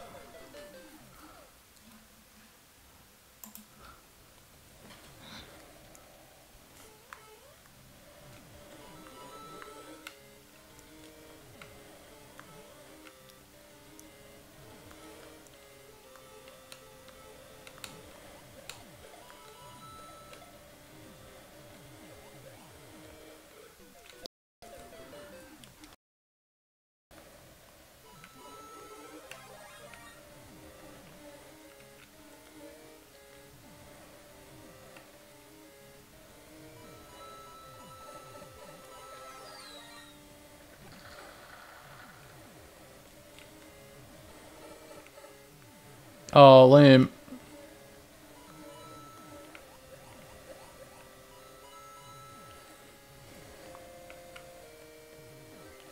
Oh, lame.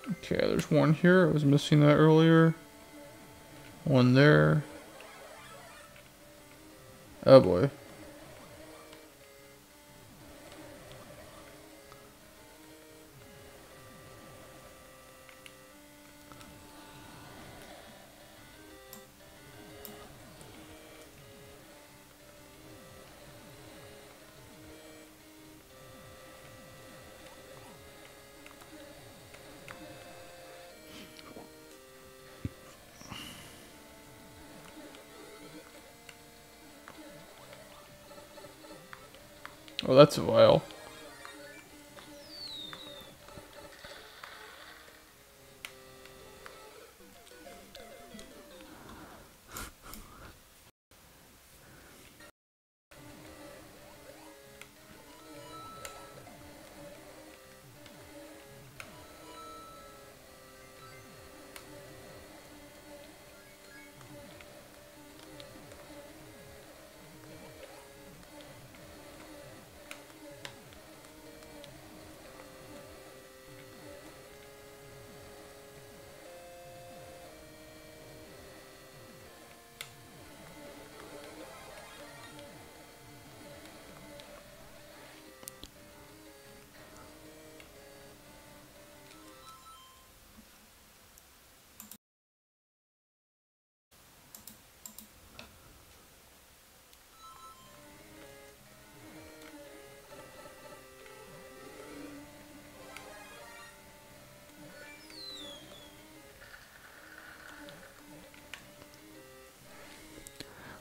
Okay, there's one here. I was missing that earlier. One there. Oh boy. Oh, that's a vial.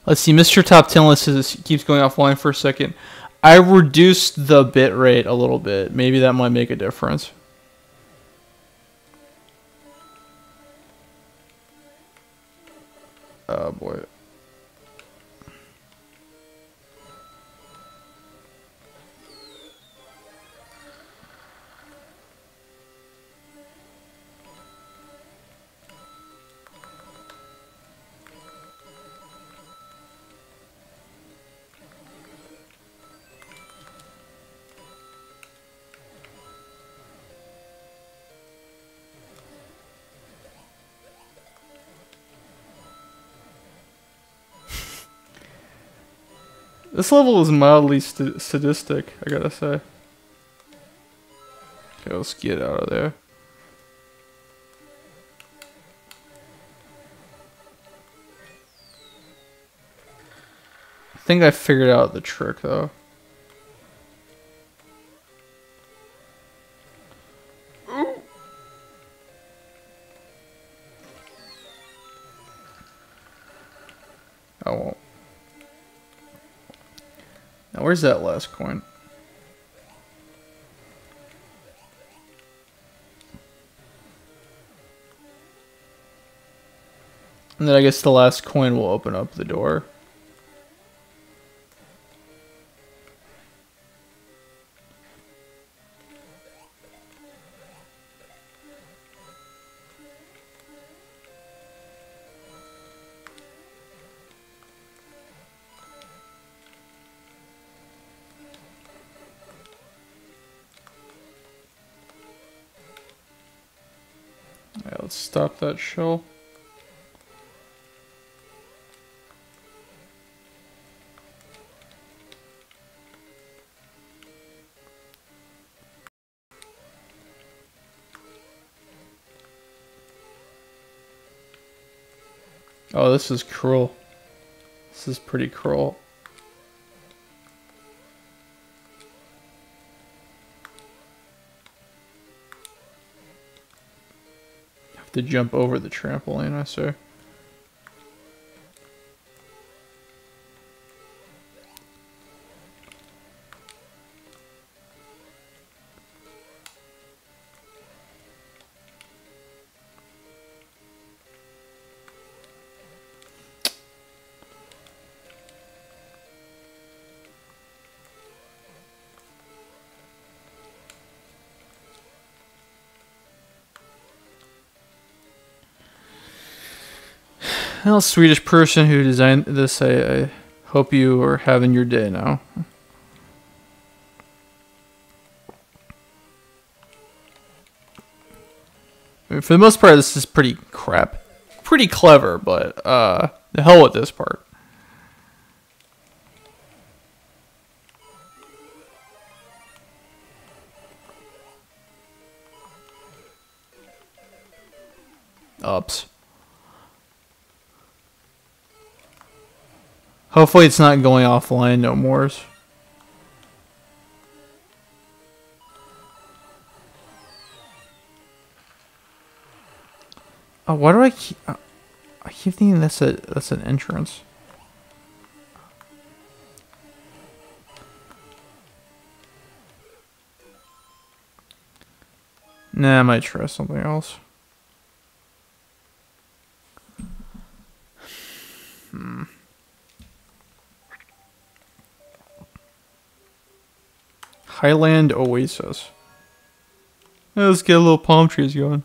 Let's see, Mr. Top 10 list keeps going offline for a second. I reduced the bit rate a little bit. Maybe that might make a difference. Oh boy. This level is mildly sadistic, I gotta say. Okay, let's get out of there. I think I figured out the trick, though. I won't. Now, where's that last coin? And then I guess the last coin will open up the door. Alright, let's stop that shell. Oh, this is cruel. This is pretty cruel. Have to jump over the trampoline, I say. Well, Swedish person who designed this, I hope you are having your day now. I mean, for the most part, this is pretty crap. Pretty clever, but the hell with this part. Ups. Hopefully it's not going offline no more. Oh, why do I keep thinking that's an entrance. Nah, I might try something else. Highland Oasis. Yeah, let's get a little palm trees going.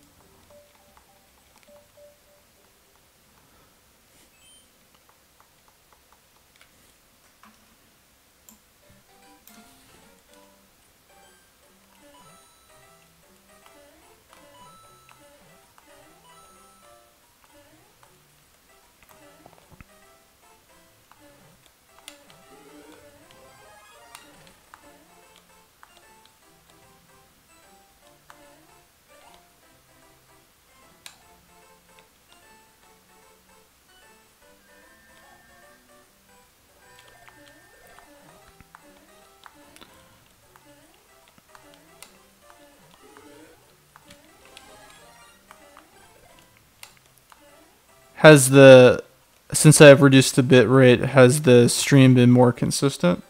Has the, since I've reduced the bit rate, has the stream been more consistent?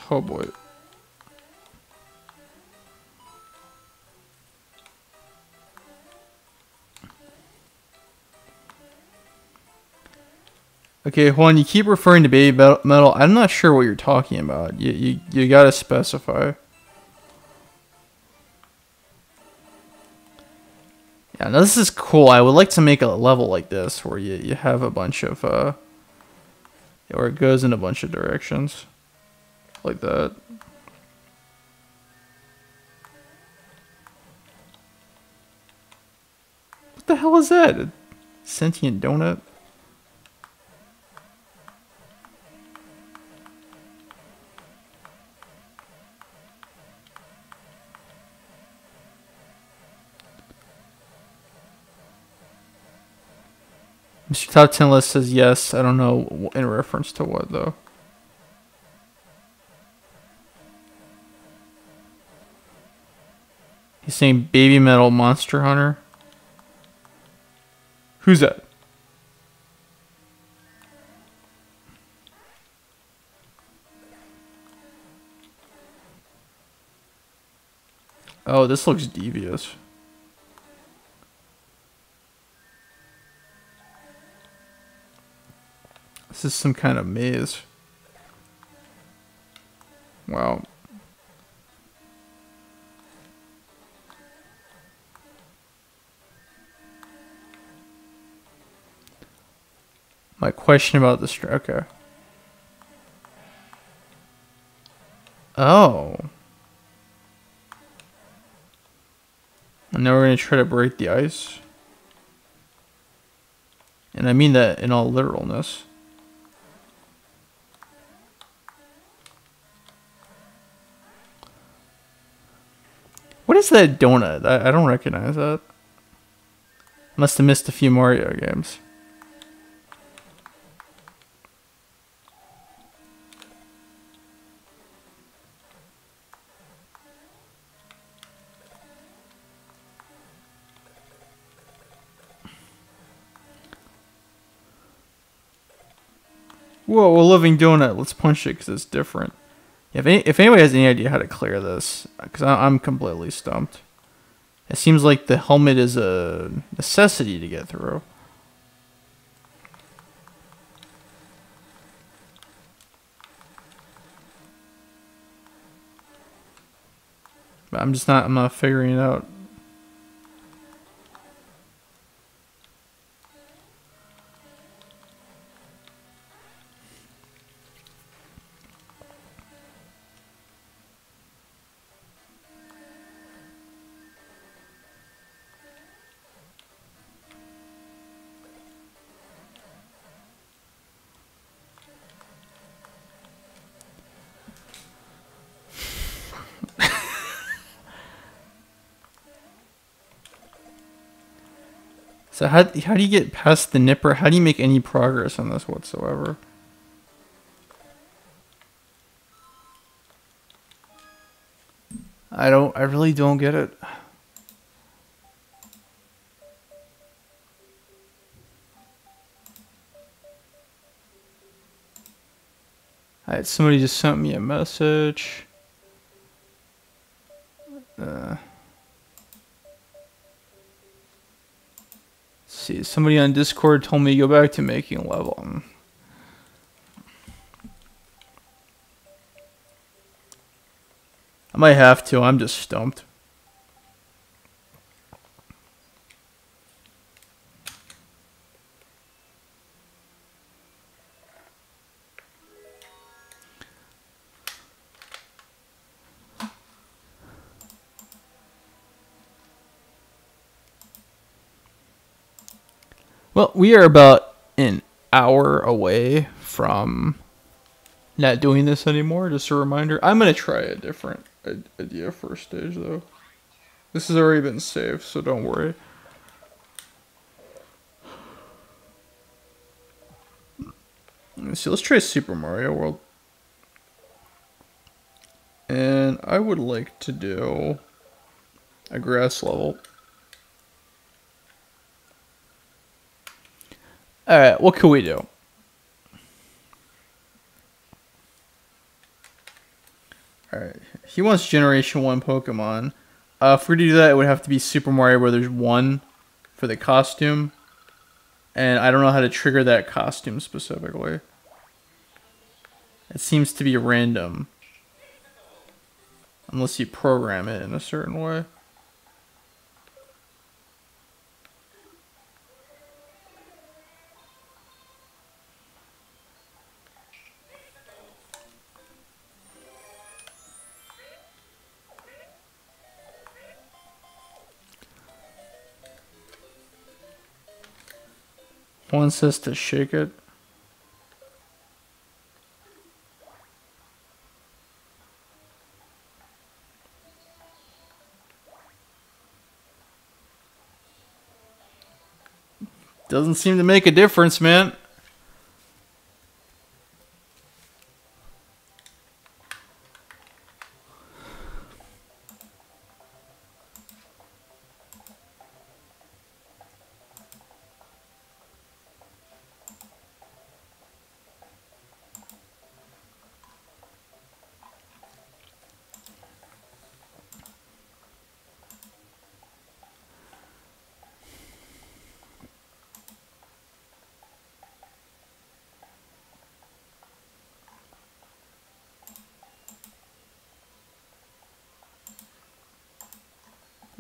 Oh boy. Okay, Juan, you keep referring to Baby Metal. I'm not sure what you're talking about. You gotta specify. Yeah, now this is cool. I would like to make a level like this where you have a bunch of where it goes in a bunch of directions. Like that. What the hell is that? A sentient donut? Mr. Top 10 List says yes. I don't know in reference to what, though. He's saying Baby Metal Monster Hunter. Who's that? Oh, this looks devious. This is some kind of maze. Wow. My question about this. Okay. Oh. And now we're going to try to break the ice. And I mean that in all literalness. What is that donut? I don't recognize that. Must have missed a few Mario games. Whoa, a living donut. Let's punch it because it's different. If anybody has any idea how to clear this, because I'm completely stumped. It seems like the helmet is a necessity to get through. But I'm not figuring it out. So how do you get past the nipper? How do you make any progress on this whatsoever? I really don't get it. Alright, somebody just sent me a message. See, somebody on Discord told me to go back to making level. I might have to. I'm just stumped. Well, we are about an hour away from not doing this anymore. Just a reminder. I'm going to try a different idea for a stage, though. This has already been saved, so don't worry. Let's see. Let's try Super Mario World. And I would like to do a grass level. Alright, what can we do? Alright, he wants Generation 1 Pokemon. If we do that, it would have to be Super Mario Brothers 1 for the costume. And I don't know how to trigger that costume specifically. It seems to be random. Unless you program it in a certain way. One says to shake it. Doesn't seem to make a difference, man.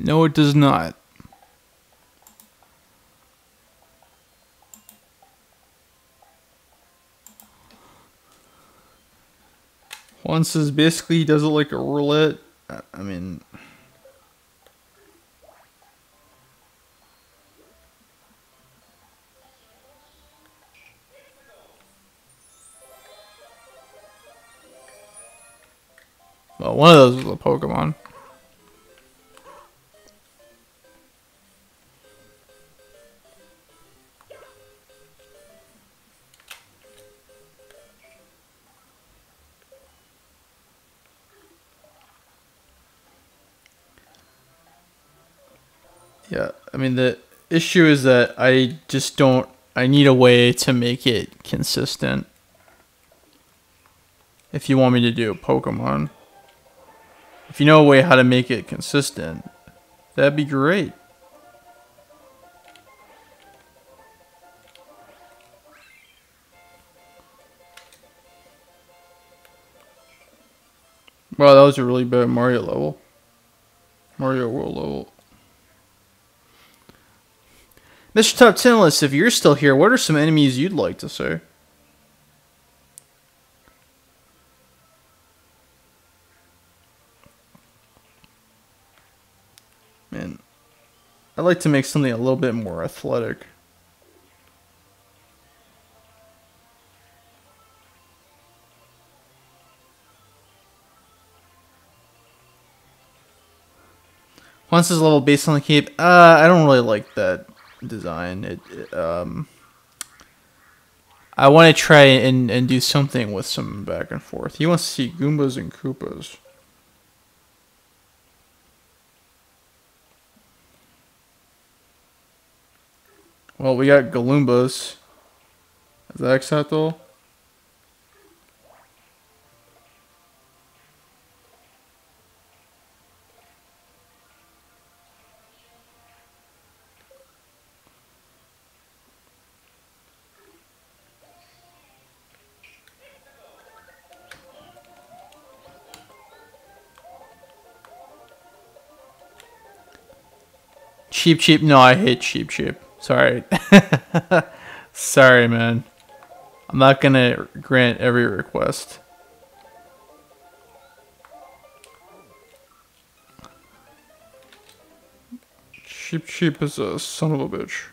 No, it does not. One says basically he does it like a roulette. I mean... Well, one of those was a Pokemon. Yeah, I mean, the issue is that I just don't... I need a way to make it consistent. If you want me to do Pokemon. If you know a way how to make it consistent, that'd be great. Wow, that was a really bad Mario level. Mario World level. Mr. Top 10 List, if you're still here, what are some enemies you'd like to say? Man, I'd like to make something a little bit more athletic. Once is level based on the cape. I don't really like that design. I want to try and do something with some back and forth. He wants to see Goombas and Koopas. Well, we got Galoombas. Is that acceptable? Cheap cheap. No, I hate cheap cheap. Sorry. Sorry, man. I'm not gonna grant every request. Cheap cheap is a son of a bitch.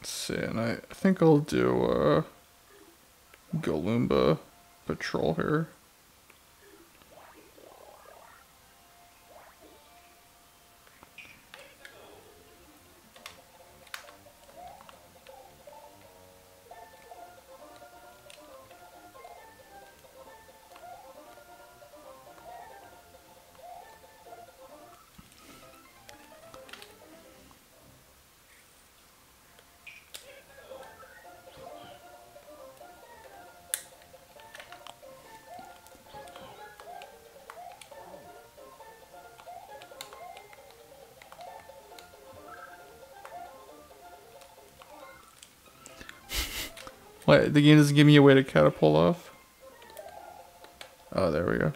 Let's see, and I think I'll do Galumba Patrol here. Wait, the game doesn't give me a way to catapult off? Oh, there we go.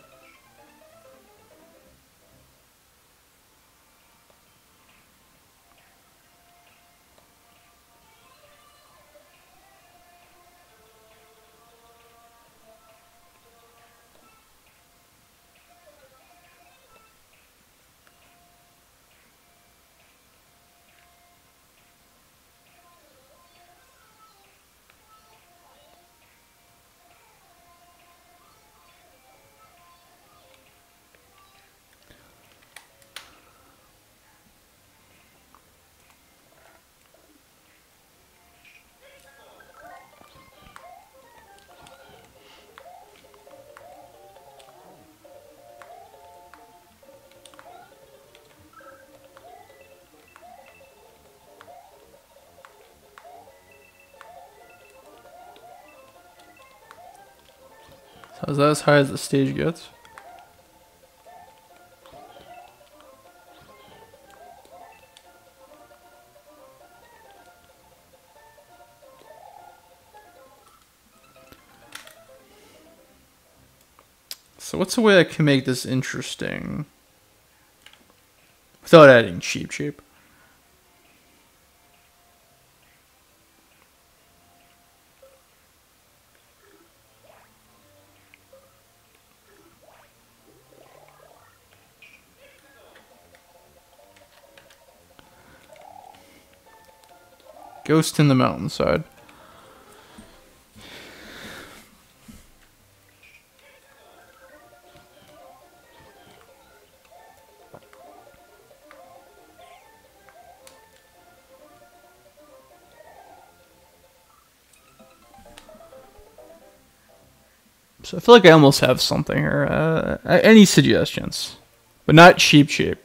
So is that as high as the stage gets? So what's a way I can make this interesting without adding cheap cheap? Ghost in the mountainside. So I feel like I almost have something here. Any suggestions? But not cheap cheap.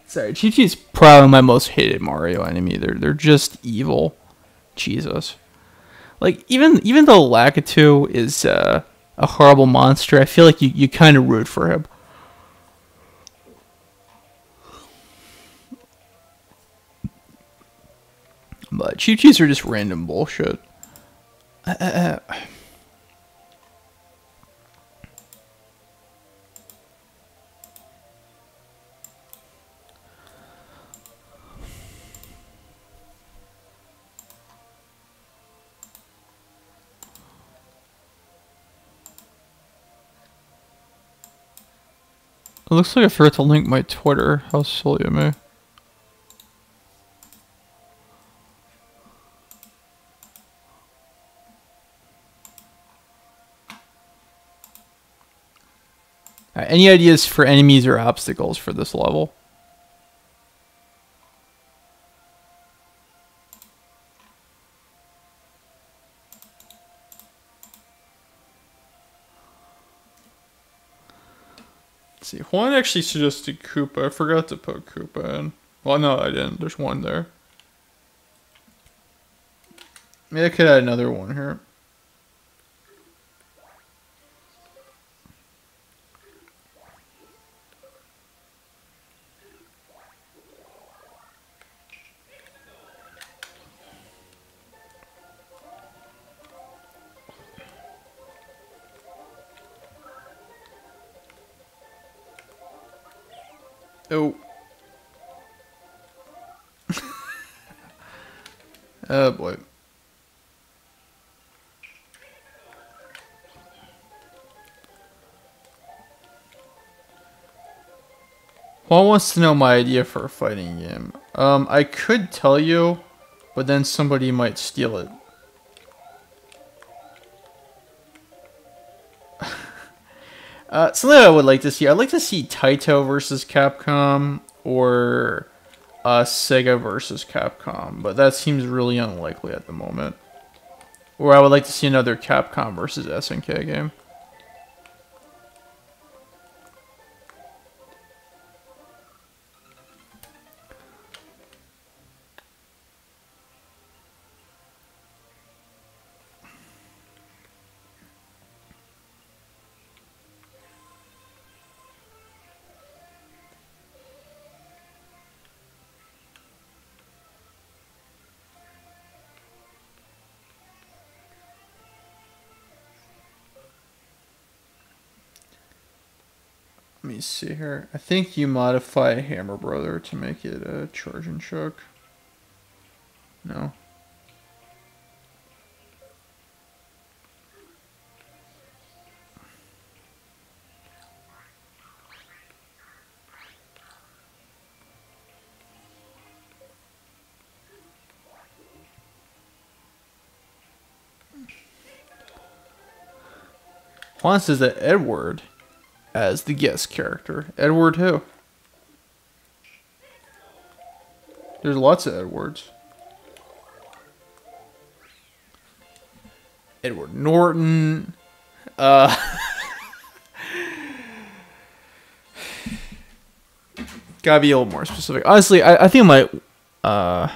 Sorry, Cheep Cheep's probably my most hated Mario enemy. They're just evil. Jesus. Like even though Lakitu is a horrible monster, I feel like you kind of root for him. But Cheep Cheeps are just random bullshit. It looks like I forgot to link my Twitter. How silly of me. Any ideas for enemies or obstacles for this level? See, Juan actually suggested Koopa. I forgot to put Koopa in. Well, no, I didn't. There's one there. Maybe I could add another one here. Oh. Oh boy. Juan wants to know my idea for a fighting game. I could tell you, but then somebody might steal it. Something I would like to see. I'd like to see Taito versus Capcom or Sega versus Capcom, but that seems really unlikely at the moment. Or I would like to see another Capcom versus SNK game. Let me see here. I think you modify Hammer Brother to make it a charge and choke. No. Juan says that Edward as the guest character. Edward who? There's lots of Edwards. Edward Norton. Gotta be a little more specific. Honestly, I think I might. I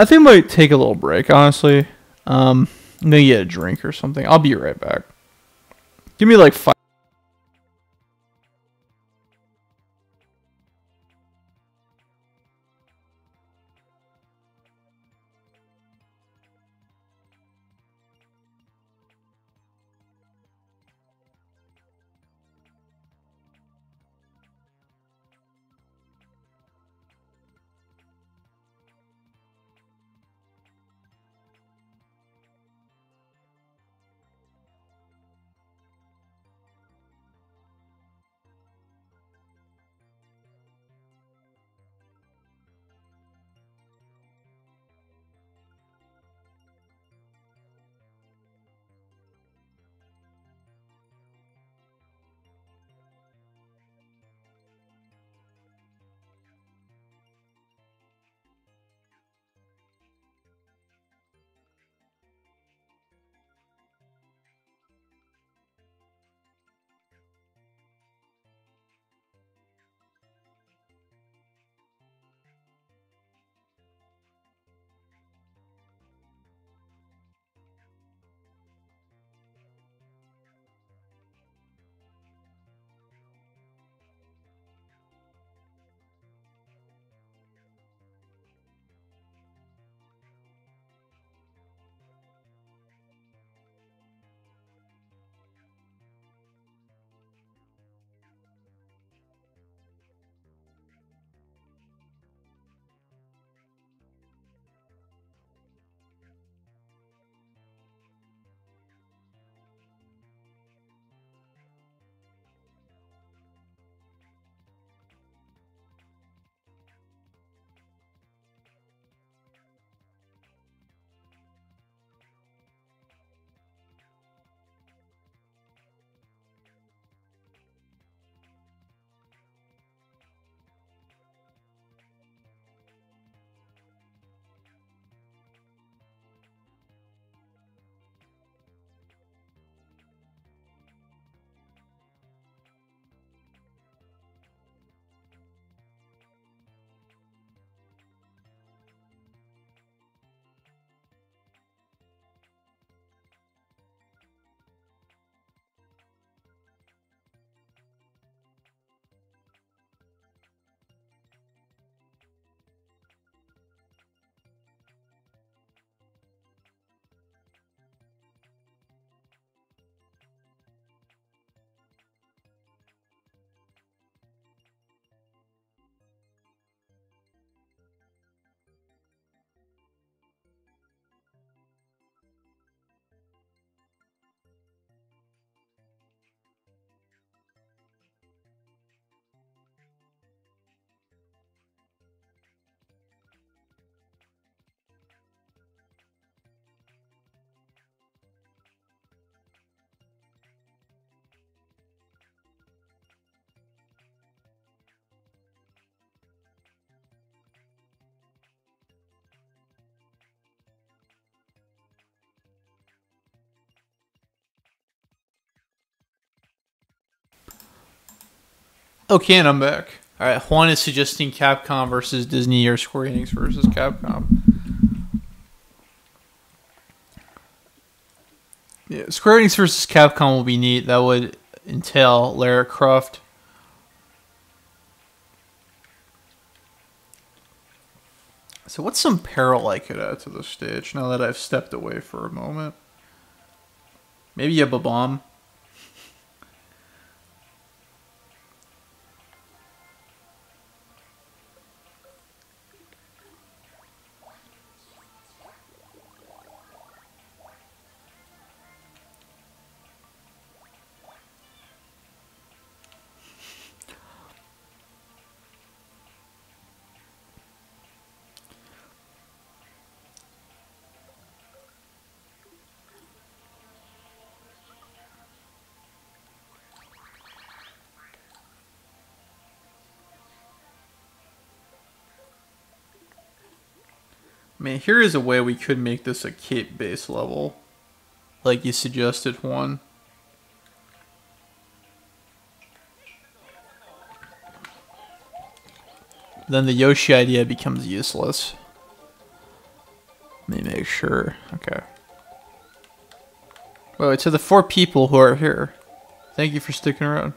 think I might take a little break, honestly. I'm gonna get a drink or something. I'll be right back. Give me like 5. Okay, and I'm back. All right, Juan is suggesting Capcom versus Disney or Square Enix versus Capcom. Yeah, Square Enix versus Capcom will be neat. That would entail Lara Croft. So what's some peril I could add to the stage now that I've stepped away for a moment? Maybe a bomb. I mean, here is a way we could make this a cape base level, like you suggested, Juan. Then the Yoshi idea becomes useless. Let me make sure. Okay. Wait, to the 4 people who are here, thank you for sticking around.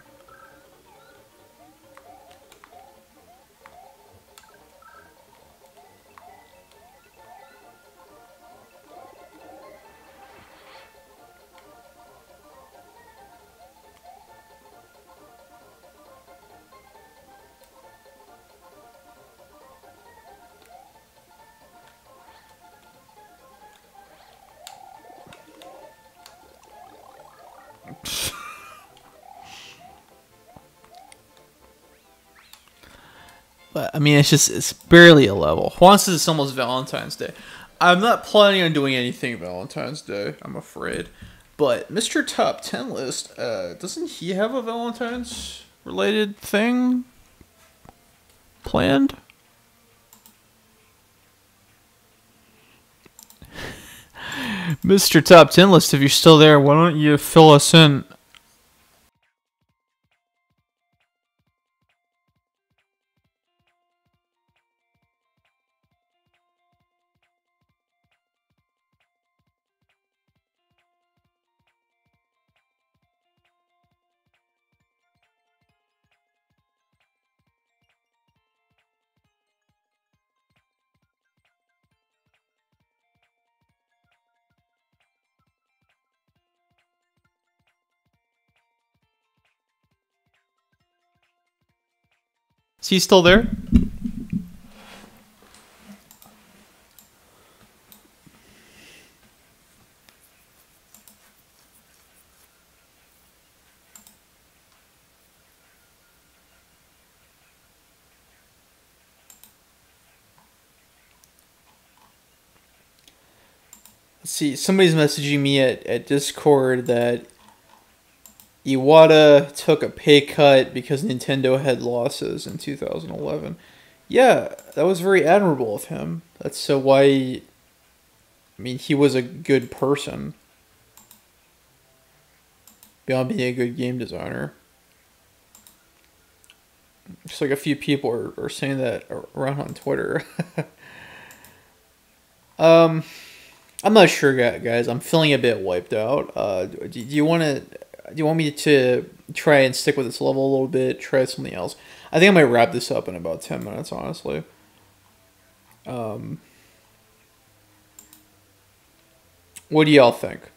But I mean, it's barely a level. Juan says it's almost Valentine's Day. I'm not planning on doing anything Valentine's Day, I'm afraid. But Mr. Top 10 list, doesn't he have a Valentine's related thing planned? Mr. Top 10 list, if you're still there, why don't you fill us in? Is he still there? Let's see, somebody's messaging me at Discord that Iwata took a pay cut because Nintendo had losses in 2011. Yeah, that was very admirable of him. That's so why. I mean, he was a good person beyond being a good game designer. Just like a few people are saying that around on Twitter. I'm not sure, guys. I'm feeling a bit wiped out. Do you want to? Do you want me to try and stick with this level a little bit? Try something else. I think I might wrap this up in about 10 minutes, honestly. What do y'all think?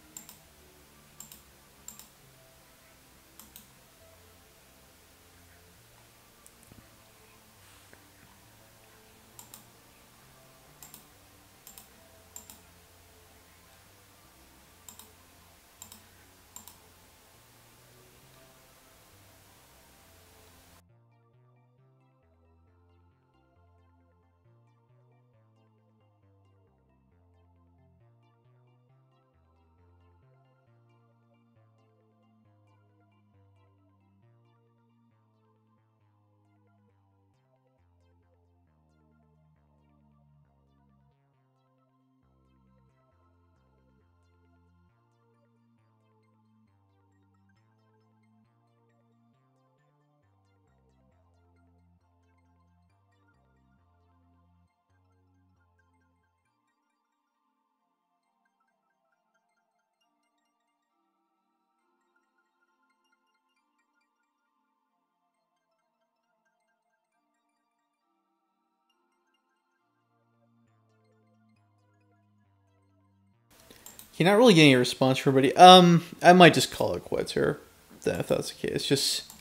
You're not really getting a response from everybody. I might just call it quits here. Then if that's the case, just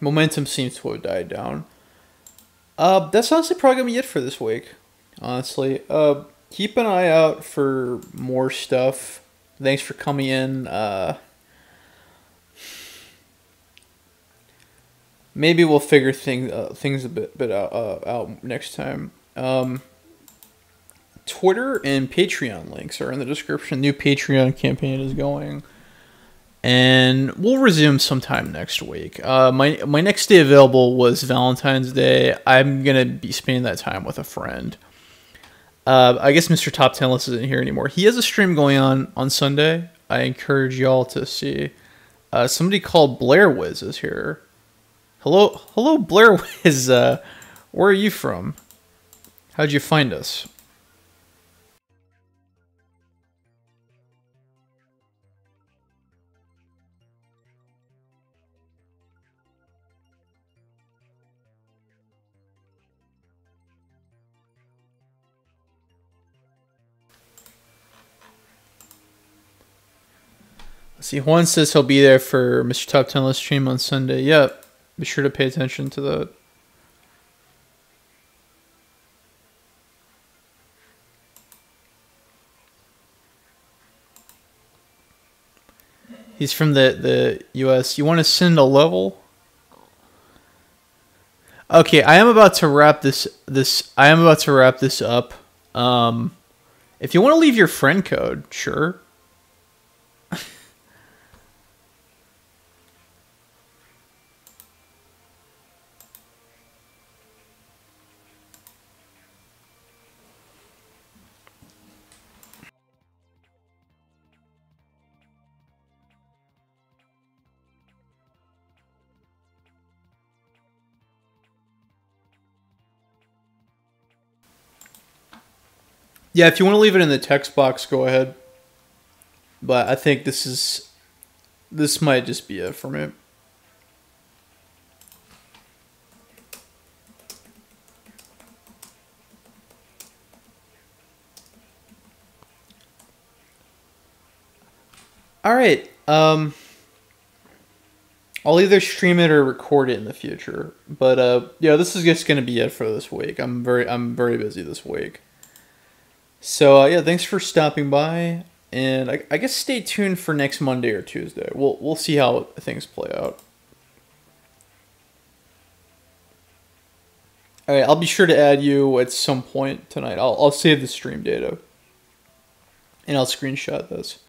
momentum seems to have died down. That's honestly probably gonna be it for this week. Honestly, keep an eye out for more stuff. Thanks for coming in. Maybe we'll figure things a bit out next time. Twitter and Patreon links are in the description. New Patreon campaign is going, and we'll resume sometime next week. My next day available was Valentine's Day. I'm gonna be spending that time with a friend. I guess Mr. Top 10 List isn't here anymore. He has a stream going on Sunday. I encourage y'all to see. Somebody called Blair Wiz is here. Hello, Blair Wiz. Where are you from? How'd you find us? See, Juan says he'll be there for Mr. Top 10 List stream on Sunday. Yep. Be sure to pay attention to that. He's from the US. You want to send a level? Okay, I am about to wrap this up. If you want to leave your friend code, sure. Yeah, if you want to leave it in the text box, go ahead. But I think this might just be it for me. All right. I'll either stream it or record it in the future. But yeah, this is just gonna be it for this week. I'm very busy this week. So yeah, thanks for stopping by, and I guess stay tuned for next Monday or Tuesday. We'll see how things play out. All right, I'll be sure to add you at some point tonight. I'll save the stream data, and I'll screenshot this.